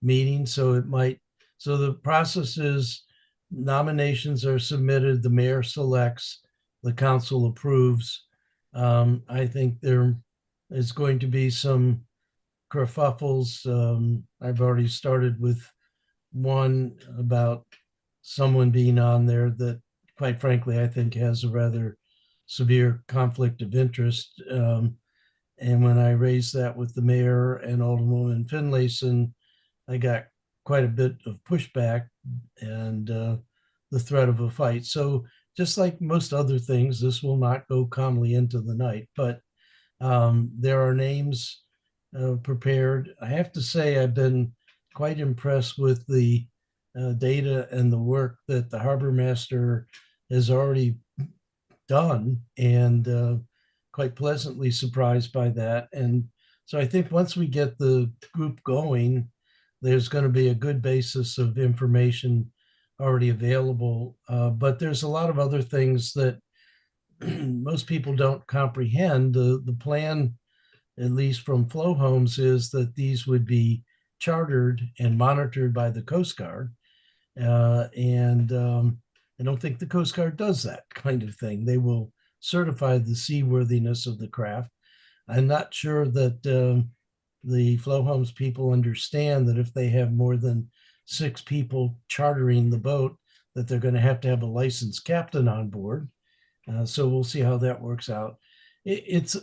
meeting. So the process is nominations are submitted, the mayor selects, the council approves. I think there is going to be some kerfuffles. I've already started with one about someone being on there that, quite frankly, I think has a rather severe conflict of interest. And when I raised that with the mayor and Alderwoman Finlayson, I got quite a bit of pushback and the threat of a fight. So just like most other things, this will not go calmly into the night, but there are names prepared. I have to say, I've been quite impressed with the data and the work that the harbor master has already done, and quite pleasantly surprised by that. And so I think once we get the group going, there's going to be a good basis of information already available. But there's a lot of other things that most people don't comprehend. The plan, at least from Flow Homes, is that these would be chartered and monitored by the Coast Guard. I don't think the Coast Guard does that kind of thing. They will certify the seaworthiness of the craft. I'm not sure that the Flow Homes people understand that if they have more than 6 people chartering the boat, that they're going to have a licensed captain on board. So we'll see how that works out. It's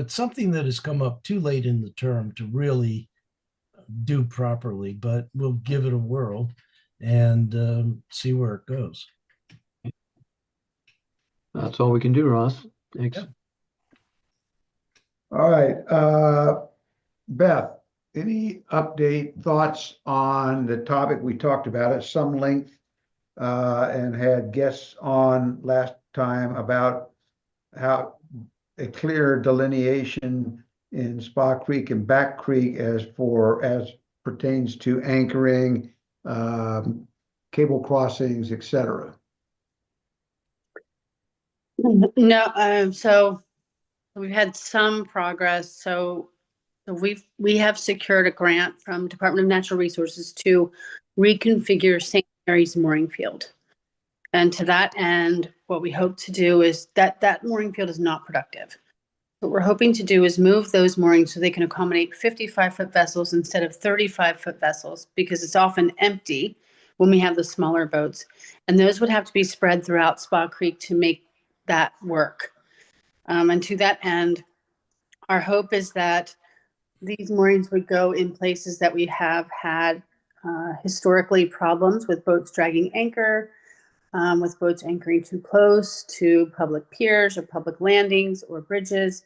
something that has come up too late in the term to really do properly, but we'll give it a whirl and see where it goes. That's all we can do, Ross. Thanks. Yeah. All right, Beth, any thoughts on the topic we talked about at some length and had guests on last time about how a clear delineation in Spa Creek and Back Creek as pertains to anchoring, cable crossings, etc.? No, so we've had some progress. So we have secured a grant from Department of Natural Resources to reconfigure St. Mary's mooring field. And to that end, what we hope to do is that mooring field is not productive. What we're hoping to do is move those moorings so they can accommodate 55-foot vessels instead of 35-foot vessels, because it's often empty when we have the smaller boats. And those would have to be spread throughout Spa Creek to make that work. And to that end, our hope is that these moorings would go in places that we have had historically problems with boats dragging anchor, with boats anchoring too close to public piers or public landings or bridges.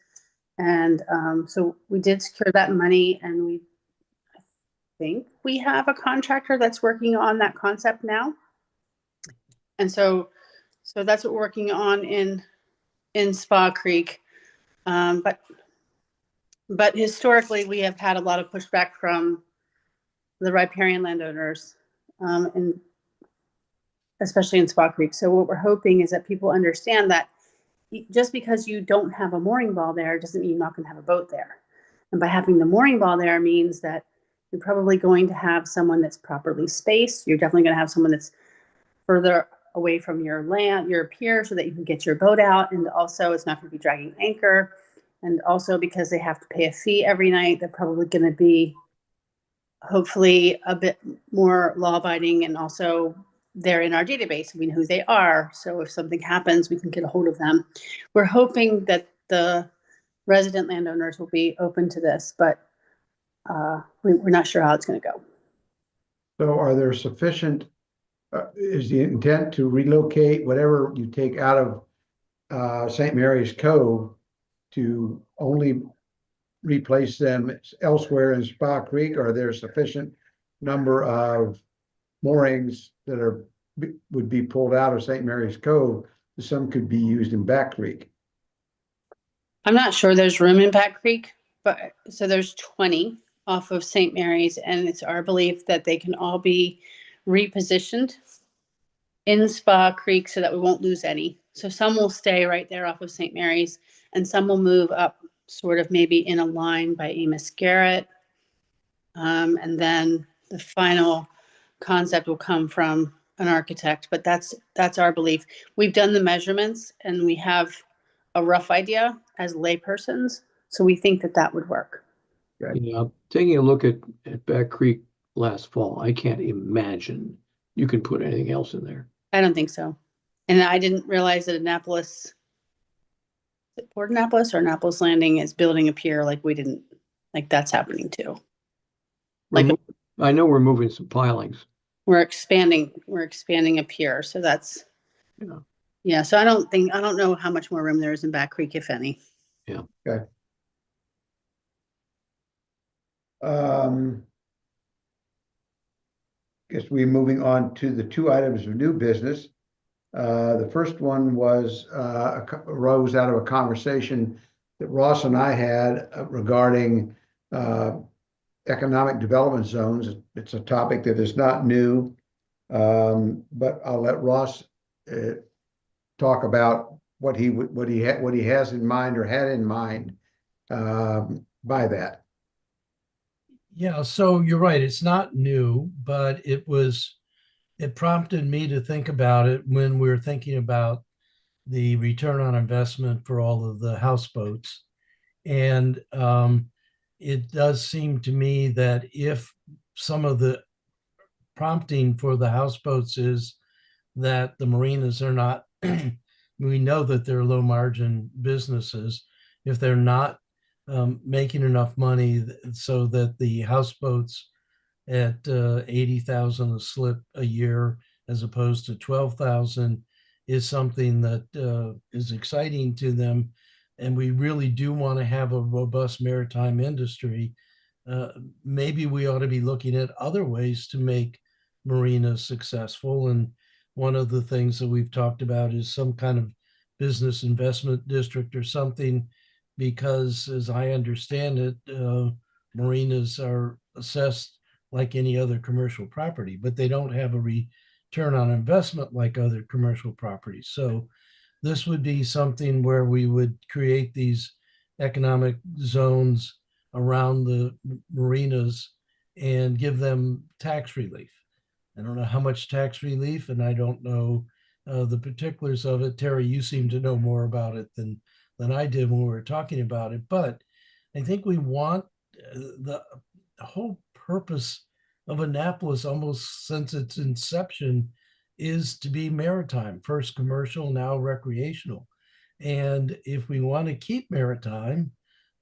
And so we did secure that money, and we think we have a contractor that's working on that concept now. And so that's what we're working on in Spa Creek. But historically, we have had a lot of pushback from the riparian landowners, and especially in Spa Creek. So what we're hoping is that people understand that just because you don't have a mooring ball there doesn't mean you're not going to have a boat there. And by having the mooring ball there means that you're probably going to have someone that's properly spaced. You're definitely going to have someone that's further away from your pier, so that you can get your boat out. And also it's not going to be dragging anchor. And also because they have to pay a fee every night, they're probably going to be hopefully a bit more law-abiding, and also they're in our database. We know who they are. So if something happens, we can get a hold of them. We're hoping that the resident landowners will be open to this, but we're not sure how it's going to go. So are there sufficient, is the intent to relocate whatever you take out of St. Mary's Cove to only replace them elsewhere in Spa Creek? Or are there sufficient number of moorings that would be pulled out of St. Mary's Cove? Some could be used in Back Creek. I'm not sure there's room in Back Creek, but so there's 20 off of St. Mary's, and it's our belief that they can all be repositioned in Spa Creek so that we won't lose any. So some will stay right there off of St. Mary's, and some will move up sort of maybe in a line by Amos Garrett. And then the final concept will come from an architect, but that's our belief. We've done the measurements and we have a rough idea as laypersons. So we think that would work. Yeah, taking a look at Back Creek last fall, I can't imagine you can put anything else in there. I don't think so. And I didn't realize that Annapolis, is it Port Annapolis or Annapolis Landing, is building a pier like we didn't, like that's happening too. I know we're moving some pilings. We're expanding a pier. So that's, yeah. So I don't know how much more room there is in Back Creek, if any. Yeah. Okay. Guess we're moving on to the two items of new business. The first one was arose out of a conversation that Ross and I had regarding economic development zones. It's a topic that is not new, but I'll let Ross talk about what he has in mind or had in mind by that. Yeah, so you're right. It's not new, but it prompted me to think about it when we were thinking about the return on investment for all of the houseboats. And it does seem to me that if some of the prompting for the houseboats is that the marinas are not, we know that they're low margin businesses. If they're not making enough money so that the houseboats at 80,000 a slip a year as opposed to 12,000 is something that is exciting to them, and we really do want to have a robust maritime industry, maybe we ought to be looking at other ways to make marinas successful. And one of the things that we've talked about is some kind of business investment district or something, because as I understand it, marinas are assessed like any other commercial property, but they don't have a return on investment like other commercial properties. So this would be something where we would create these economic zones around the marinas and give them tax relief. I don't know how much tax relief, and I don't know the particulars of it. Terry, you seem to know more about it than I did when we were talking about it. But I think we want the whole purpose of Annapolis, almost since its inception, is to be maritime, first commercial, now recreational. And if we want to keep Maritime,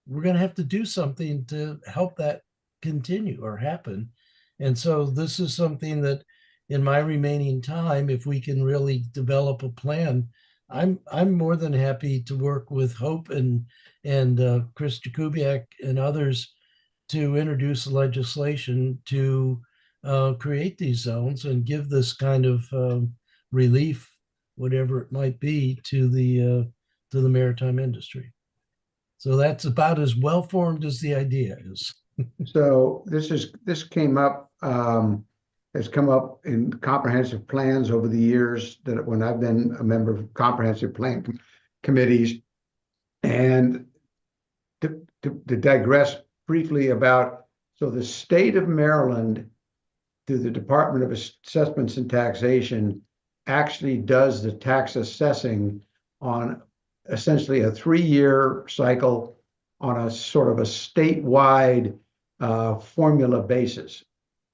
we're going to have to do something to help that continue or happen. And so this is something that in my remaining time, if we can really develop a plan, I'm more than happy to work with Hope and Chris Jakubiak and others to introduce legislation to create these zones and give this kind of relief, whatever it might be, to the maritime industry. So that's about as well formed as the idea is. So this came up, has come up in comprehensive plans over the years that when I've been a member of comprehensive plan committees. And to digress briefly about, so the state of Maryland, through the Department of Assessments and Taxation, actually does the tax assessing on essentially a 3-year cycle on a sort of a statewide formula basis.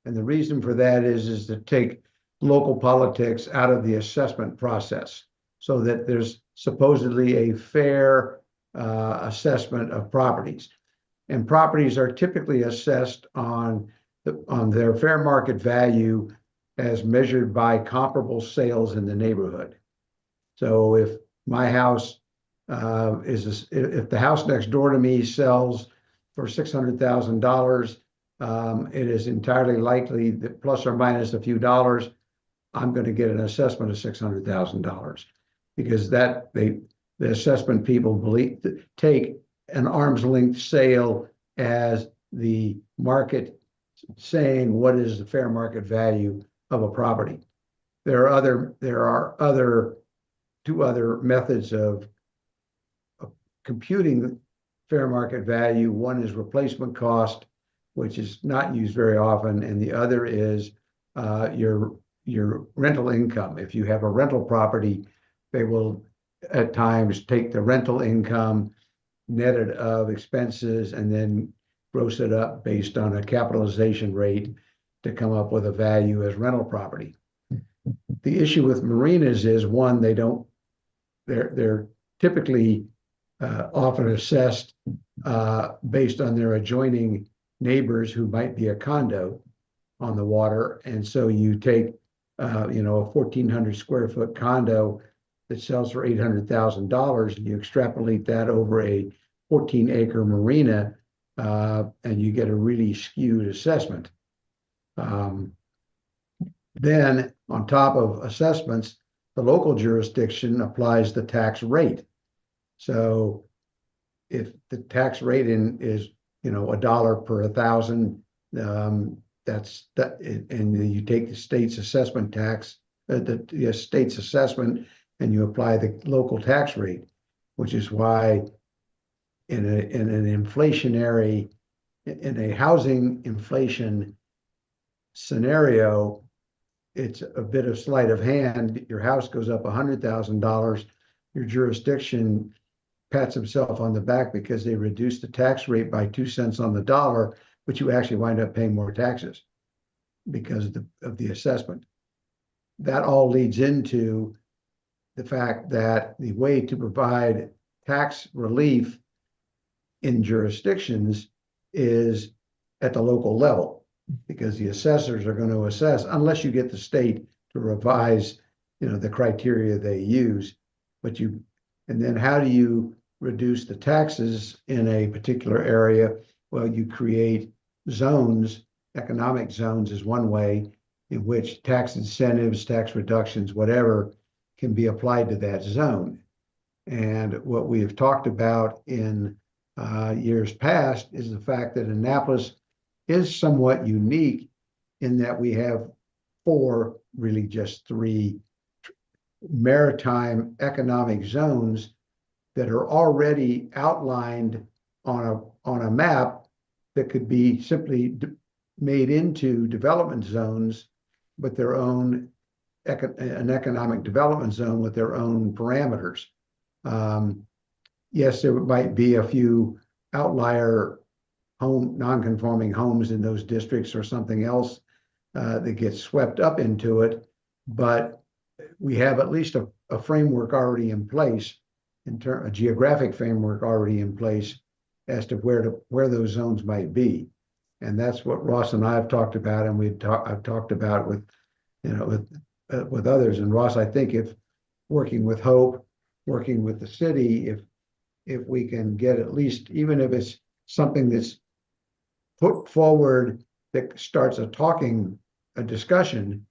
And the reason for that is to take local politics out of the assessment process so that there's supposedly a fair assessment of properties. And properties are typically assessed on their fair market value as measured by comparable sales in the neighborhood. So if my house if the house next door to me sells for $600,000, it is entirely likely that plus or minus a few dollars, I'm going to get an assessment of $600,000 because the assessment people take an arm's length sale as the market saying what is the fair market value of a property. There are two other methods of computing fair market value. One is replacement cost, which is not used very often, and the other is your rental income. If you have a rental property, they will at times take the rental income netted of expenses and then gross it up based on a capitalization rate to come up with a value as rental property. The issue with marinas is, one, they're typically often assessed based on their adjoining neighbors who might be a condo on the water. And so you take a 1,400 square foot condo that sells for $800,000 and you extrapolate that over a 14-acre marina, and you get a really skewed assessment. Then on top of assessments, the local jurisdiction applies the tax rate. So if the tax rate is $1 per 1,000, and you take the state's assessment tax, the state's assessment, and you apply the local tax rate, which is why in a housing inflation scenario, it's a bit of sleight of hand. Your house goes up $100,000. Your jurisdiction pats himself on the back because they reduced the tax rate by 2 cents on the dollar, but you actually wind up paying more taxes because of the assessment. That all leads into the fact that the way to provide tax relief in jurisdictions is at the local level, because the assessors are going to assess unless you get the state to revise, the criteria they use. And then how do you reduce the taxes in a particular area? Well, you create zones. Economic zones is one way in which tax incentives, tax reductions, whatever, can be applied to that zone. And what we have talked about in years past is the fact that Annapolis is somewhat unique in that we have really just 3 maritime economic zones that are already outlined on a map that could be simply made into development zones, but their own an economic development zone with their own parameters. Yes, there might be a few outlier non-conforming homes in those districts or something else that gets swept up into it, but we have at least a framework already in place a geographic framework already in place as to where those zones might be. And that's what Ross and I have talked about, and I've talked about with, with others. And Ross, I think if working with Hope, working with the city, if we can get at least, even if it's something that's put forward that starts a discussion,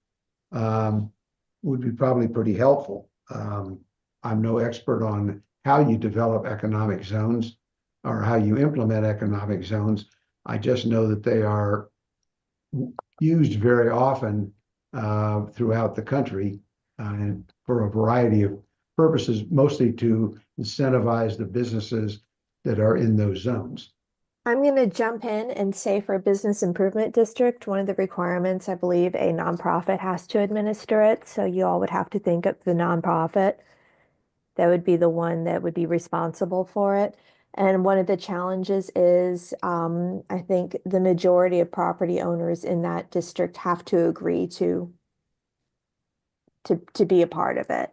would be probably pretty helpful. I'm no expert on how you develop economic zones or how you implement economic zones. I just know that they are used very often throughout the country and for a variety of purposes, mostly to incentivize the businesses that are in those zones. I'm going to jump in and say for a business improvement district, one of the requirements, I believe a nonprofit has to administer it. So you all would have to think of the nonprofit. That would be the one that would be responsible for it. And one of the challenges is, I think the majority of property owners in that district have to agree to be a part of it.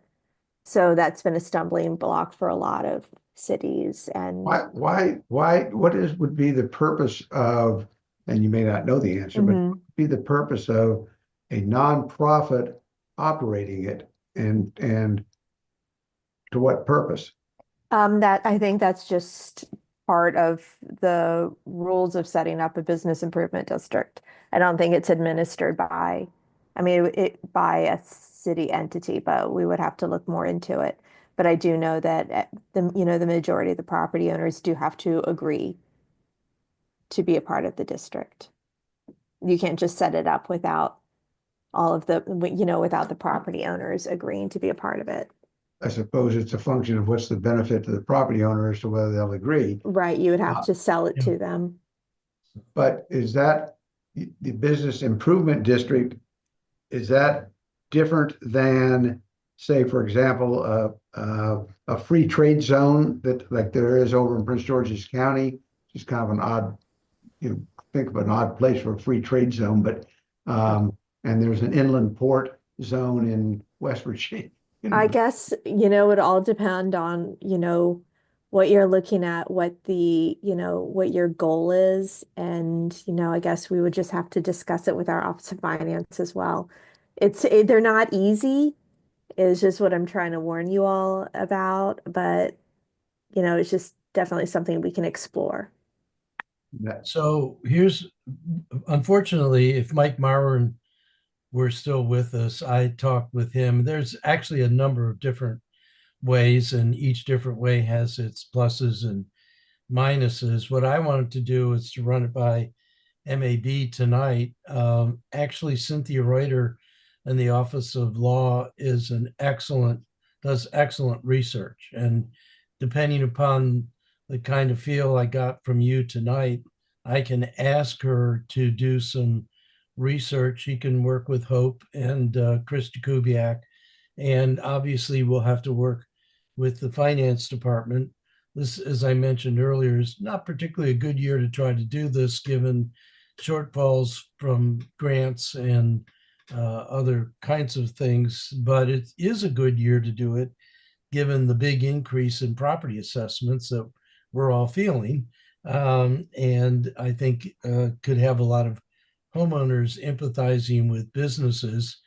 So that's been a stumbling block for a lot of cities. And Would be the purpose of, and you may not know the answer, but what would be the purpose of a nonprofit operating it, and to what purpose? That I think that's just part of the rules of setting up a business improvement district. I don't think it's administered by, I mean, by a city entity, but we would have to look more into it. But I do know that the majority of the property owners do have to agree to be a part of the district. You can't just set it up without all of the, without the property owners agreeing to be a part of it. I suppose it's a function of what's the benefit to the property owner as to whether they'll agree. Right, you would have to sell it to them. But is that the business improvement district, is that different than, say, for example, a free trade zone that like there is over in Prince George's County? It's kind of an odd, think of an odd place for a free trade zone, but and there's an inland port zone in West Virginia. I guess, it would all depend on, what you're looking at, what what your goal is. And, I guess we would just have to discuss it with our Office of Finance as well. They're not easy, is just what I'm trying to warn you all about. But, it's just definitely something we can explore. So unfortunately, if Mike Marwin were still with us, I talked with him. There's actually a number of different ways, and each different way has its pluses and minuses. What I wanted to do is to run it by MAB tonight. Actually, Cynthia Reuter in the Office of Law does excellent research. And depending upon the kind of feel I got from you tonight, I can ask her to do some research. She can work with Hope and Chris Jakubiak. And obviously we'll have to work with the finance department. This, as I mentioned earlier, is not particularly a good year to try to do this, given shortfalls from grants and other kinds of things. But it is a good year to do it, given the big increase in property assessments that we're all feeling. And I think could have a lot of homeowners empathizing with businesses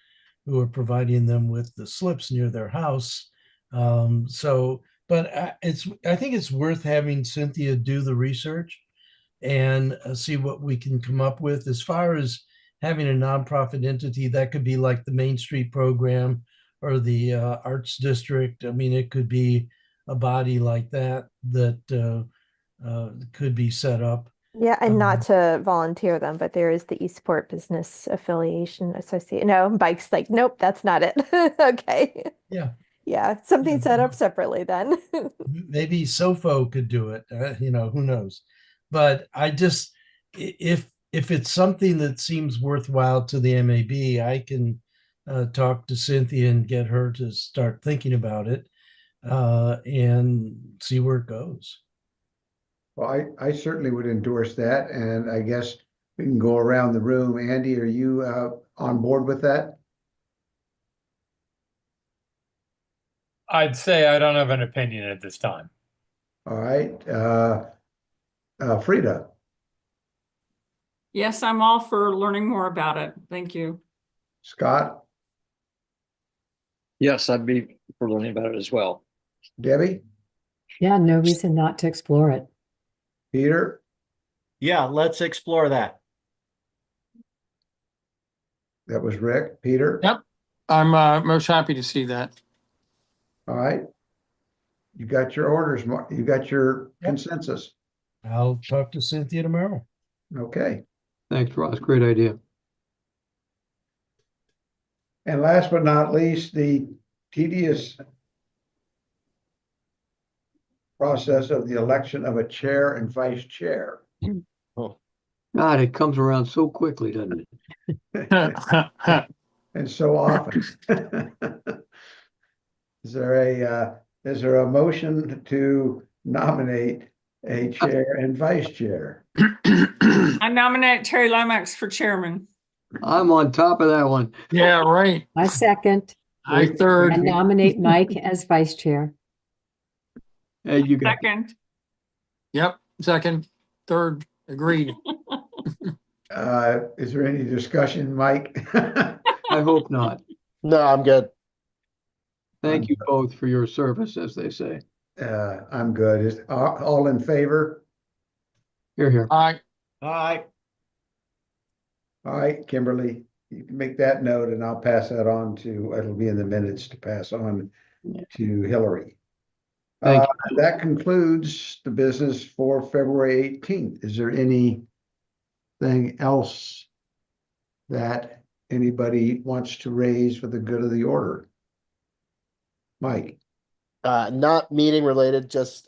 who are providing them with the slips near their house. But I think it's worth having Cynthia do the research and see what we can come up with. As far as having a nonprofit entity, that could be like the Main Street program or the Arts District. I mean, it could be a body like that could be set up. Yeah, and not to volunteer them, but there is the Eastport Business Affiliation Association. No, Mike's like, nope, that's not it. Okay. Yeah. Yeah, something set up separately then. Maybe SOFO could do it. Who knows? But if it's something that seems worthwhile to the MAB, I can talk to Cynthia and get her to start thinking about it and see where it goes. Well, I certainly would endorse that, and I guess we can go around the room. Andy, are you on board with that? I'd say I don't have an opinion at this time. All right, Frida, Yes, I'm all for learning more about it. Thank you. Scott, Yes, I'd be for learning about it as well. Debbie, Yeah, no reason not to explore it. Peter, Yeah, let's explore that. that was Rick, Peter. Yep. I'm most happy to see that. All right. You got your orders, you got your Yep. consensus. I'll talk to Cynthia tomorrow. Okay. Thanks, Ross. Great idea. And last but not least, the tedious process of the election of a chair and vice chair. God, it comes around so quickly, doesn't it? And so often. Is there a motion to nominate a chair and vice chair? I nominate Terry Lomax for chairman. I'm on top of that one. Yeah, right. I second. I I third. nominate Mike as vice chair. Hey, you got Second. Yep. Second, third, agreed. Is there any discussion, Mike? I hope not. No, I'm good. Thank you both for your service, as they say. I'm good. Is all in favor? Here, here. Aye. Aye. All right, Kimberly, you can make that note and I'll pass that on to, it'll be in the minutes to pass on Yeah. to Hillary. Thank That concludes the business for February 18th. Is there anything else that anybody wants to raise for the good of the order? Mike, Not meeting related, just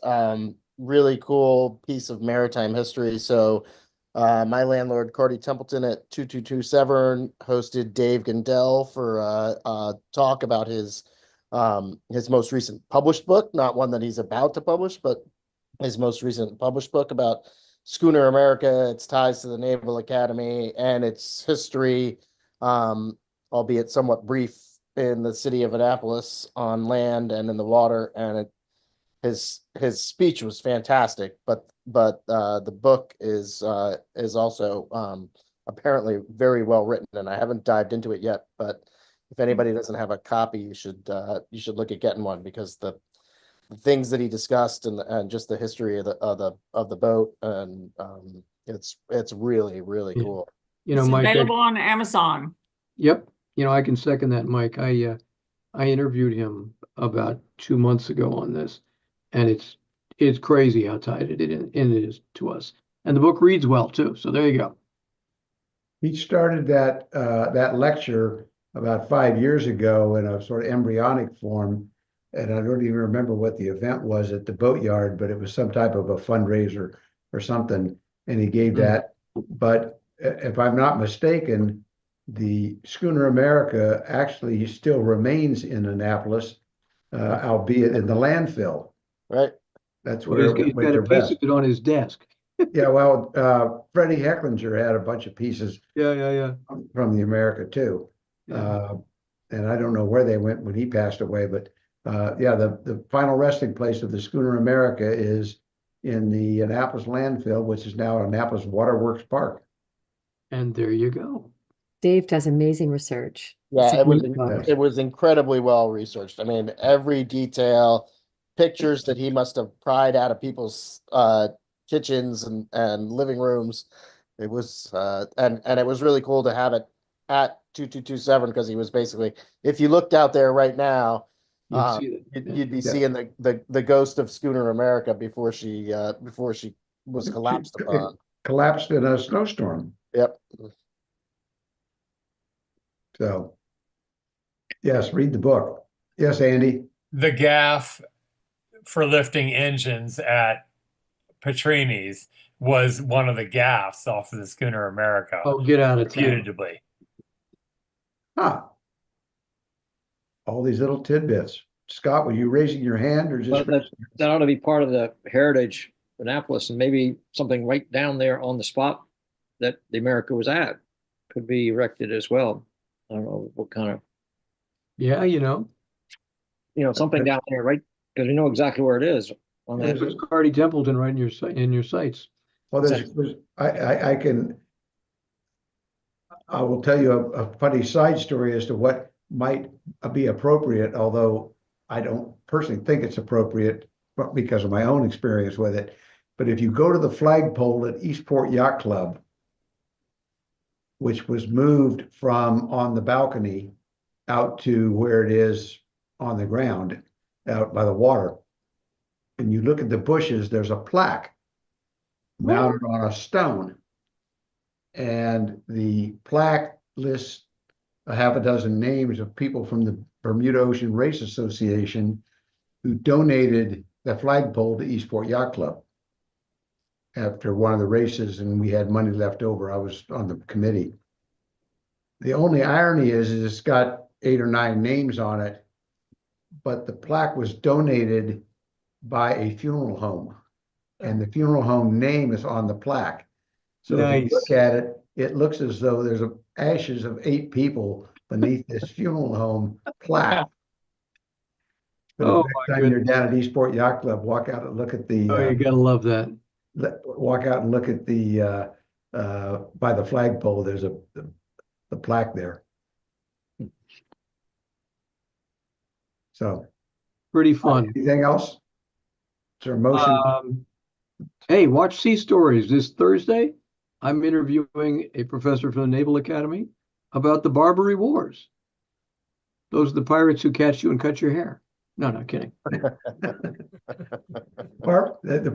really cool piece of maritime history. So my landlord, Cordy Templeton at 222 Severn, hosted Dave Gandell for a talk about his most recent published book, not one that he's about to publish, but his most recent published book about Schooner America, its ties to the Naval Academy, and its history, albeit somewhat brief, in the city of Annapolis on land and in the water. And his speech was fantastic, but the book is also apparently very well written, and I haven't dived into it yet, but if anybody doesn't have a copy, you should look at getting one, because the things that he discussed and just the history of the boat, and it's really Yeah. cool. You know, It's Mike. available on Amazon. Yep. You know, I can second that, Mike. I interviewed him about 2 months ago on this, and it's crazy how tied it is to us. And the book reads well too. So there you go. he started that lecture about 5 years ago in a sort of embryonic form. And I don't even remember what the event was at the boatyard, but it was some type of a fundraiser or something. And he gave that. But if I'm not mistaken, the Schooner America actually still remains in Annapolis, albeit in the landfill. Right. That's Well, where he's it went got to a piece rest. of it on his desk. Yeah, well, Freddie Hecklinger had a bunch of pieces Yeah. from the America too. Yeah. And I don't know where they went when he passed away, but yeah, the final resting place of the Schooner America is in the Annapolis landfill, which is now Annapolis Waterworks Park. And there you go. Dave does amazing research. Yeah, It's a it was great book. it was incredibly well researched. I mean, every detail, pictures that he must have pried out of people's kitchens and living rooms. It was and it was really cool to have it at 2227, because he was basically, if you looked out there right now, You'd see that. Yeah. you'd be seeing the ghost of Schooner America before she was collapsed upon. Collapsed in a snowstorm. Yep. So, yes, read the book. Yes, Andy. The gaff for lifting engines at Petrini's was one of the gaffs off of the Schooner America, Oh, get out of town. reputably. Ah. All these little tidbits. Scott, were you raising your hand or just? Well, that ought to be part of the heritage of Annapolis, and maybe something right down there on the spot that the America was at could be erected as well. I don't know what kind of. Yeah, you know. something down there, right? Because we know exactly where it is on that. There's Cardi Templeton right in your sights. Well, I will tell you a funny side story as to what might be appropriate, although I don't personally think it's appropriate but because of my own experience with it. But if you go to the flagpole at Eastport Yacht Club, which was moved from on the balcony out to where it is on the ground, out by the water, and you look at the bushes, there's a plaque mounted on a stone. And the plaque lists a half a dozen names of people from the Bermuda Ocean Race Association who donated the flagpole to Eastport Yacht Club after one of the races, and we had money left over. I was on the committee. The only irony is it's got 8 or 9 names on it, but the plaque was donated by a funeral home, and the funeral home name is on the plaque. So if you look at it, it looks as though there's ashes of 8 people beneath this funeral home plaque. But Oh, the my next time you're goodness. down at Eastport Yacht Club, walk out and look at the Oh, you gotta love that. walk out and look at the by the flagpole. There's the plaque there. So Pretty fun. anything else? Is there a motion? Hey, watch Sea Stories this Thursday. I'm interviewing a professor from the Naval Academy about the Barbary Wars. Those are the pirates who catch you and cut your hair. No, not kidding. The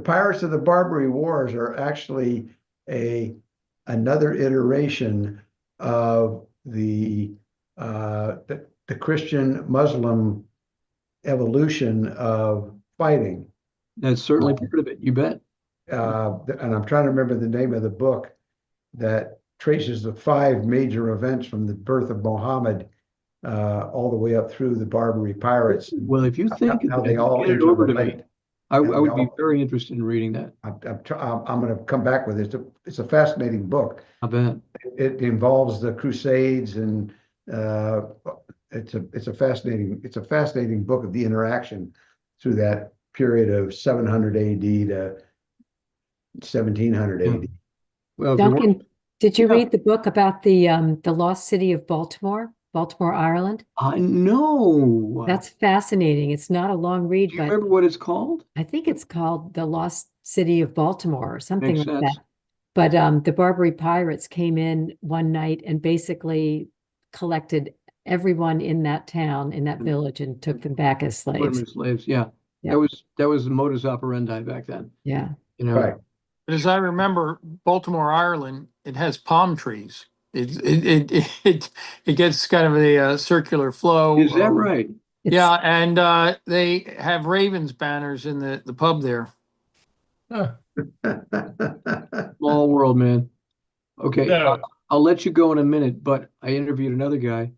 Pirates of the Barbary Wars are actually another iteration of the Christian Muslim evolution of fighting. That's certainly part of it. You bet. And I'm trying to remember the name of the book that traces the 5 major events from the birth of Muhammad all the way up through the Barbary pirates. Well, if you think how they all get it over to me, interrelate. I would be very interested in reading that. I'm going to come back with it. It's a fascinating book. I bet. It involves the Crusades, and it's a fascinating book of the interaction through that period of 700 AD to 1700 AD. Well, Duncan, did you Yeah. read the book about the lost city of Baltimore, Ireland? I know. That's fascinating. It's not a long read, Do you but remember what it's called? I think it's called The Lost City of Baltimore or something Makes like sense. that. But the Barbary pirates came in one night and basically collected everyone in that town, in that village, and took them back as Put them slaves. as slaves. Yeah. Yeah. That was the modus operandi back then. Yeah. You know. Right. As I remember, Baltimore, Ireland, it has palm trees. It gets kind of a circular flow. Is that right? Yeah, and they have Ravens banners in the pub there. Huh. Small world, man. Okay, No. I'll let you go in a minute, but I interviewed another guy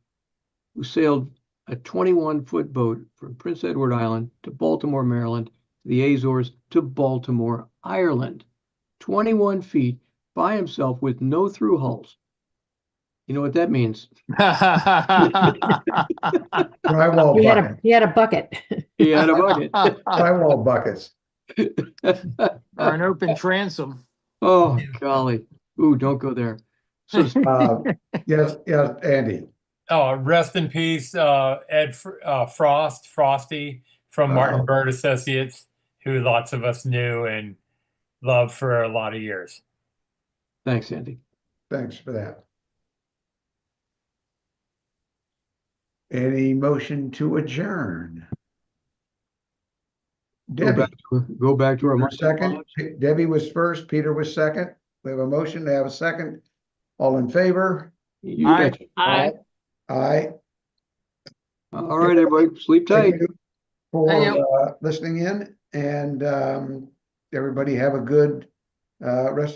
who sailed a 21-foot boat from Prince Edward Island to Baltimore, Maryland, to the Azores, to Baltimore, Ireland. 21 feet by himself with no through hulls. You know what that means? Drywall bucket. He had a bucket. He had a bucket. Drywall buckets. Or an open transom. Oh, golly. Ooh, don't go there. So, Yes, Andy. Oh, rest in peace, Frosty from Martin Bird Associates, who lots of us knew and loved for a lot of years. thanks, Andy. Thanks for that. Any motion to adjourn? Debbie, Go back to our monthly second. lodge. Debbie was first. Peter was second. We have a motion to have a second. All in favor? You Aye. betcha. Aye. Aye. All right, everybody, sleep tight. Thank you for Thank you. listening in, and everybody have a good rest of